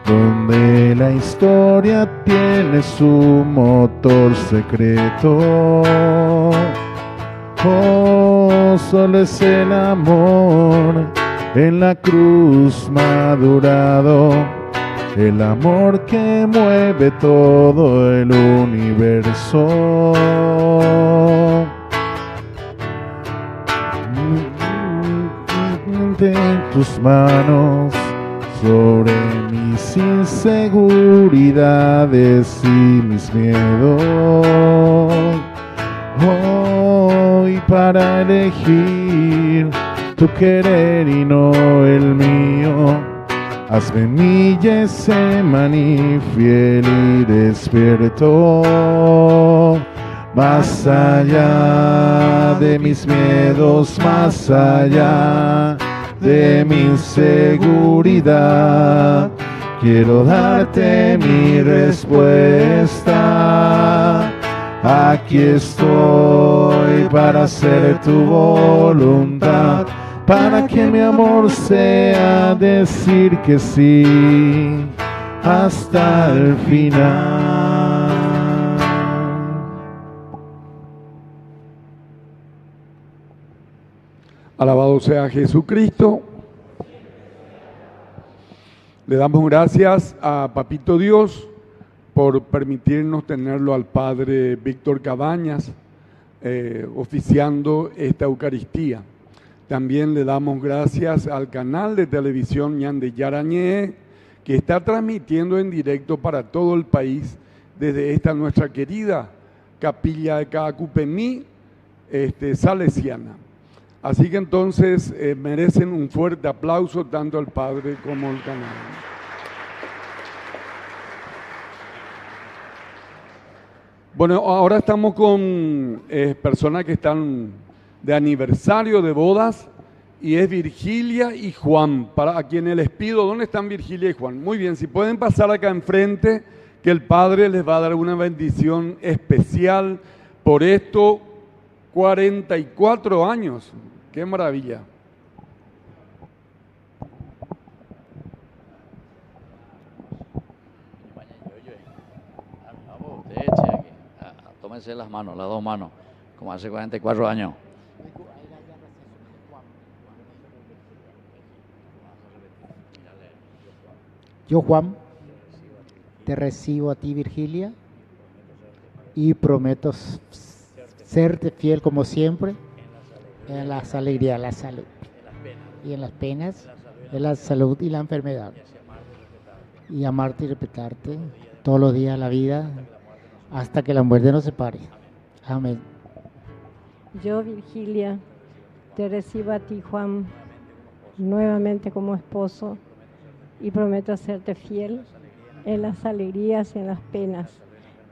donde la historia tiene su motor secreto. Oh, solo es el amor en la cruz madurado, el amor que mueve todo el universo. En tus manos, sobre mis inseguridades y mis miedos. Hoy para elegir tu querer y no el mío, hazme mi Getsemaní fiel y despierto. Más allá de mis miedos, más allá de mi inseguridad, quiero darte mi respuesta. Aquí estoy para hacer tu voluntad, para que mi amor sea decir que sí hasta el final. Alabado sea Jesucristo. Le damos gracias a Papito Dios por permitirnos tenerlo al Padre Víctor Cabañas oficiando esta Eucaristía. También le damos gracias al canal de televisión Ñande Yarañé, que está transmitiendo en directo para todo el país desde esta nuestra querida capilla de Caacupemí, salesiana. Así que entonces merecen un fuerte aplauso tanto el Padre como el canal. Bueno, ahora estamos con personas que están de aniversario de bodas y es Virgilia y Juan. A quienes les pido, ¿dónde están Virgilia y Juan? Muy bien, si pueden pasar acá enfrente, que el Padre les va a dar una bendición especial por esto. 44 años, qué maravilla. Tómense las manos, las dos manos, como hace 44 años. Yo, Juan, te recibo a ti, Virgilia, y prometo serte fiel como siempre en las alegrías, la salud, y en las penas, en la salud y la enfermedad, y amarte y respetarte todos los días de la vida hasta que la muerte nos separe. Amén. Yo, Virgilia, te recibo a ti, Juan, nuevamente como esposo, y prometo serte fiel en las alegrías y en las penas,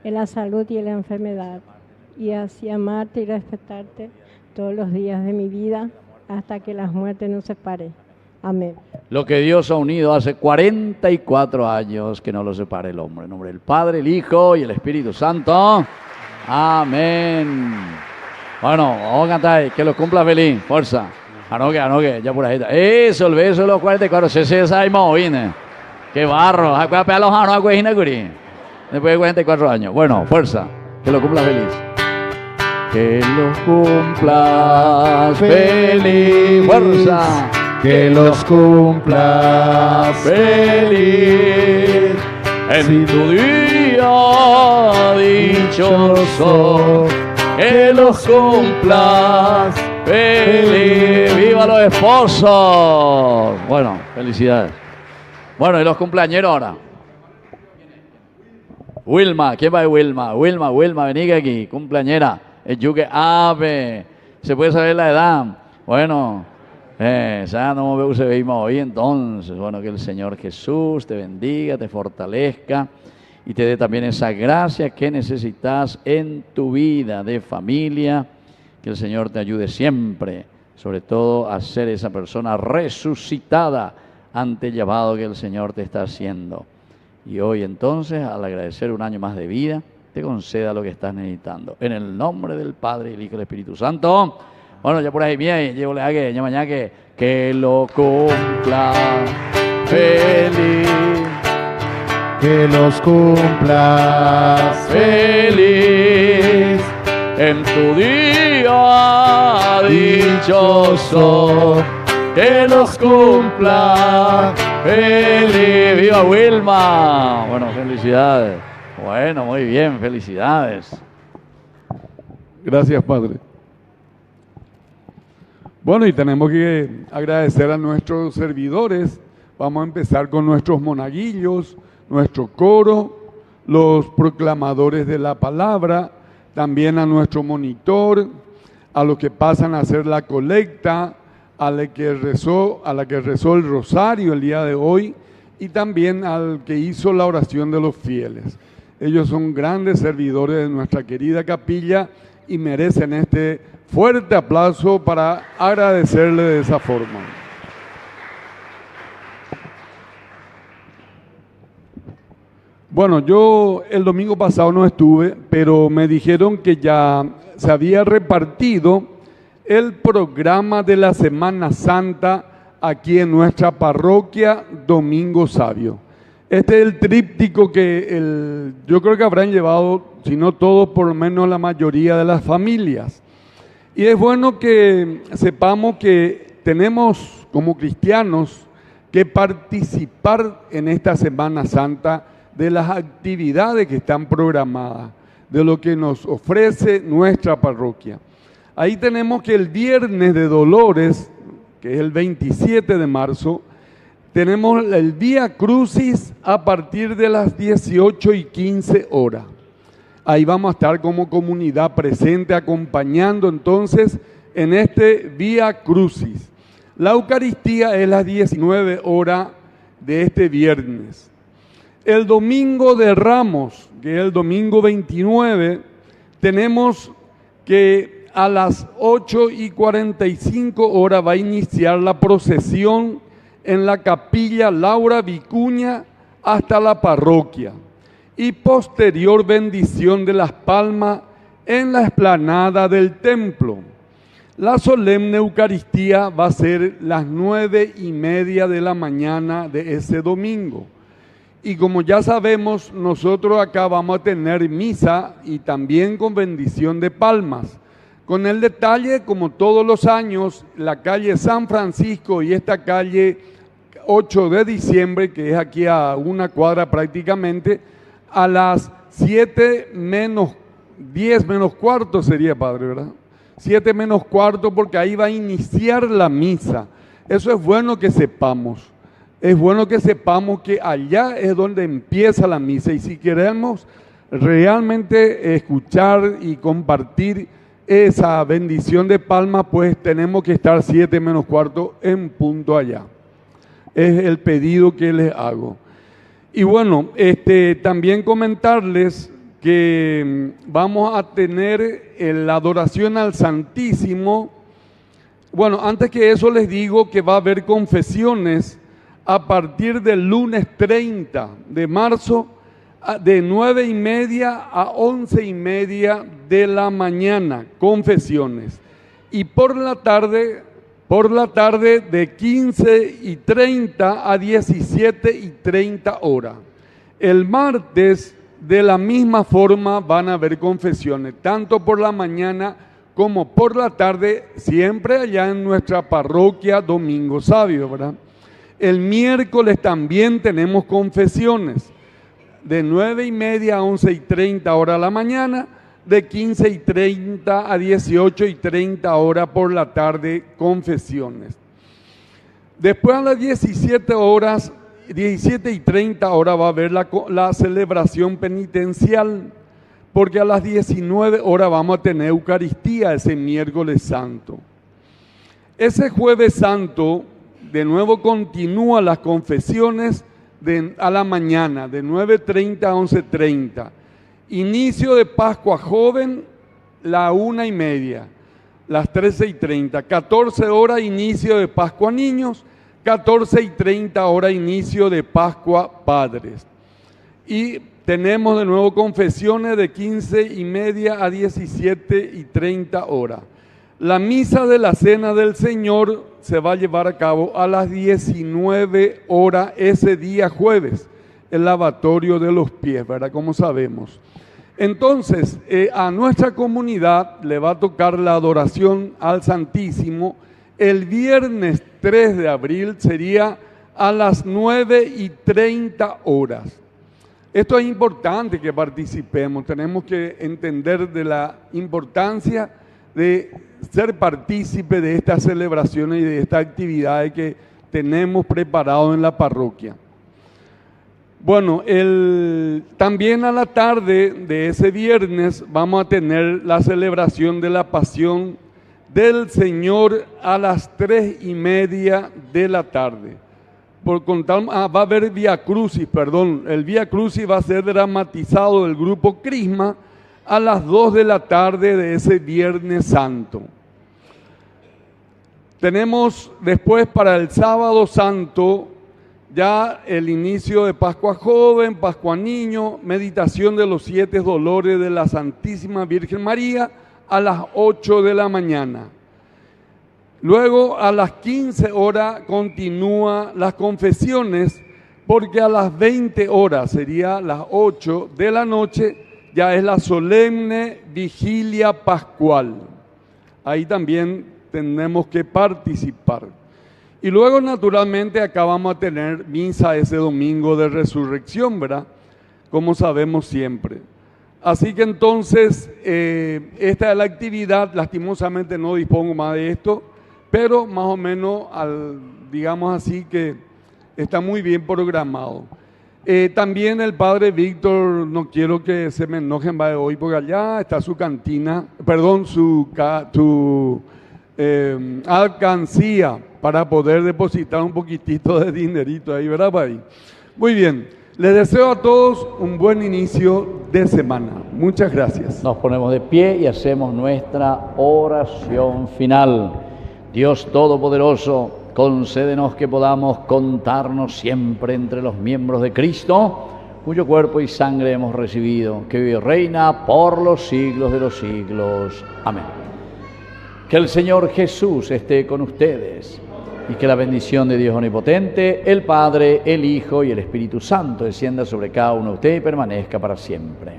en la salud y en la enfermedad, y así amarte y respetarte todos los días de mi vida hasta que la muerte nos separe. Amén. Lo que Dios ha unido hace 44 años, que no lo separe el hombre. En nombre del Padre, el Hijo y el Espíritu Santo. Amén. Bueno, vamos a cantar, que lo cumpla feliz, fuerza. Anoque, ya por ahí está. Eso, el beso de los 44, se saimos, vine. Qué barro, después de 44 años. Bueno, fuerza, que lo cumpla feliz. Que los cumplas feliz, fuerza. Que los cumplas feliz en tu día dichoso. Que los cumplas feliz. ¡Viva los esposos! Bueno, felicidades. Bueno, y los cumpleañeros ahora. Wilma, ¿quién va de Wilma? Wilma, vení aquí, cumpleañera. El yuque ave. ¿Se puede saber la edad? Bueno, ya no se veimos hoy entonces. Bueno, que el Señor Jesús te bendiga, te fortalezca y te dé también esa gracia que necesitas en tu vida de familia. Que el Señor te ayude siempre, sobre todo a ser esa persona resucitada ante el llamado que el Señor te está haciendo. Y hoy entonces, al agradecer un año más de vida, te conceda lo que estás necesitando. En el nombre del Padre, el Hijo y el Espíritu Santo. Bueno, ya por ahí, mía, llevo a que ya mañana que lo cumpla feliz. Que los cumplas feliz en tu día dichoso. Que los cumpla feliz. ¡Viva Wilma! Bueno, felicidades. Bueno, muy bien, felicidades. Gracias, Padre. Bueno, y tenemos que agradecer a nuestros servidores. Vamos a empezar con nuestros monaguillos, nuestro coro, los proclamadores de la palabra, también a nuestro monitor, a los que pasan a hacer la colecta, a la que rezó el rosario el día de hoy, y también al que hizo la oración de los fieles. Ellos son grandes servidores de nuestra querida capilla y merecen este fuerte aplauso para agradecerle de esa forma. Bueno, yo el domingo pasado no estuve, pero me dijeron que ya se había repartido el programa de la Semana Santa aquí en nuestra parroquia Domingo Sabio. Este es el tríptico que yo creo que habrán llevado, si no todos, por lo menos la mayoría de las familias. Y es bueno que sepamos que tenemos como cristianos que participar en esta Semana Santa de las actividades que están programadas, de lo que nos ofrece nuestra parroquia. Ahí tenemos que el Viernes de Dolores, que es el 27 de marzo, tenemos el Vía Crucis a partir de las 18:15 horas. Ahí vamos a estar como comunidad presente acompañando entonces en este Vía Crucis. La Eucaristía es las 19 horas de este viernes. El Domingo de Ramos, que es el domingo 29, tenemos que a las 8:45 horas va a iniciar la procesión en la capilla Laura Vicuña hasta la parroquia y posterior bendición de las palmas en la explanada del templo. La solemne Eucaristía va a ser las 9:30 de la mañana de ese domingo. Y como ya sabemos, nosotros acá vamos a tener misa y también con bendición de palmas. Con el detalle, como todos los años, la calle San Francisco y esta calle 8 de diciembre, que es aquí a una cuadra prácticamente, a las 7 menos 10 menos cuarto sería, Padre, ¿verdad? 7 menos cuarto, porque ahí va a iniciar la misa. Eso es bueno que sepamos. Es bueno que sepamos que allá es donde empieza la misa, y si queremos realmente escuchar y compartir esa bendición de palma, pues tenemos que estar 7 menos cuarto en punto allá. Es el pedido que les hago. Y bueno, también comentarles que vamos a tener la adoración al Santísimo. Bueno, antes que eso les digo que va a haber confesiones a partir del lunes 30 de marzo de 9:30 a 11:30 de la mañana, confesiones. Y por la tarde de 15:30 a 17:30 horas. El martes de la misma forma van a haber confesiones, tanto por la mañana como por la tarde, siempre allá en nuestra parroquia Domingo Sabio, ¿verdad? El miércoles también tenemos confesiones, de 9:30 a 11:30 horas a la mañana, de 15:30 a 18:30 horas por la tarde, confesiones. Después a las 17:30 horas va a haber la celebración penitencial, porque a las 19 horas vamos a tener Eucaristía ese miércoles santo. Ese jueves santo, de nuevo continúan las confesiones a la mañana, de 9:30 a 11:30. Inicio de Pascua Joven, la 1:30, las 13:30. 14 horas, inicio de Pascua Niños. 14:30 hora, inicio de Pascua Padres. Y tenemos de nuevo confesiones de 15:30 a 17:30 horas. La misa de la Cena del Señor se va a llevar a cabo a las 19 horas ese día jueves, el lavatorio de los pies, ¿verdad? Como sabemos. Entonces, a nuestra comunidad le va a tocar la adoración al Santísimo. El viernes 3 de abril sería a las 9:30 horas. Esto es importante que participemos, tenemos que entender de la importancia de ser partícipe de estas celebraciones y de estas actividades que tenemos preparado en la parroquia. Bueno, también a la tarde de ese viernes vamos a tener la celebración de la Pasión del Señor a las 3:30 de la tarde. Por contar, va a haber Vía Crucis, perdón, el Vía Crucis va a ser dramatizado del grupo Crisma a las 2 de la tarde de ese Viernes Santo. Tenemos después para el Sábado Santo ya el inicio de Pascua Joven, Pascua Niño, meditación de los 7 dolores de la Santísima Virgen María a las 8 de la mañana. Luego a las 15 horas continúa las confesiones, porque a las 20 horas, sería las 8 de la noche, ya es la solemne vigilia pascual. Ahí también tenemos que participar. Y luego naturalmente acá vamos a tener misa ese domingo de resurrección, ¿verdad? Como sabemos siempre. Así que entonces, esta es la actividad, lastimosamente no dispongo más de esto, pero más o menos, digamos así, que está muy bien programado. También el padre Víctor, no quiero que se me enojen hoy, porque allá está su cantina, perdón, su alcancía para poder depositar un poquitito de dinerito ahí, ¿verdad, Pai? Muy bien, les deseo a todos un buen inicio de semana. Muchas gracias. Nos ponemos de pie y hacemos nuestra oración final. Dios Todopoderoso, concédenos que podamos contarnos siempre entre los miembros de Cristo, cuyo cuerpo y sangre hemos recibido, que vive y reina por los siglos de los siglos. Amén. Que el Señor Jesús esté con ustedes y que la bendición de Dios Omnipotente, el Padre, el Hijo y el Espíritu Santo descienda sobre cada uno de ustedes y permanezca para siempre.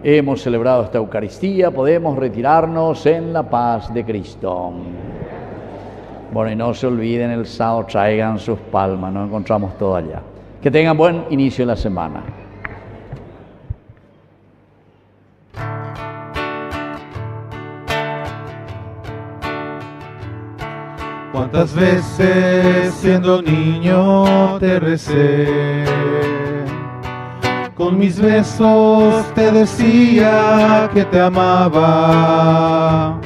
Hemos celebrado esta Eucaristía, podemos retirarnos en la paz de Cristo. Bueno, y no se olviden, el sábado traigan sus palmas, nos encontramos todos allá. Que tengan buen inicio de la semana. Cuántas veces siendo niño te recé, con mis besos te decía que te amaba.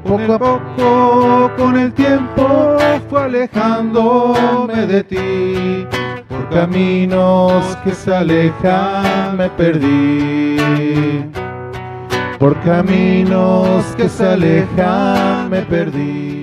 Poco a poco con el tiempo fue alejándome de ti, por caminos que se alejan me perdí, por caminos que se alejan me perdí.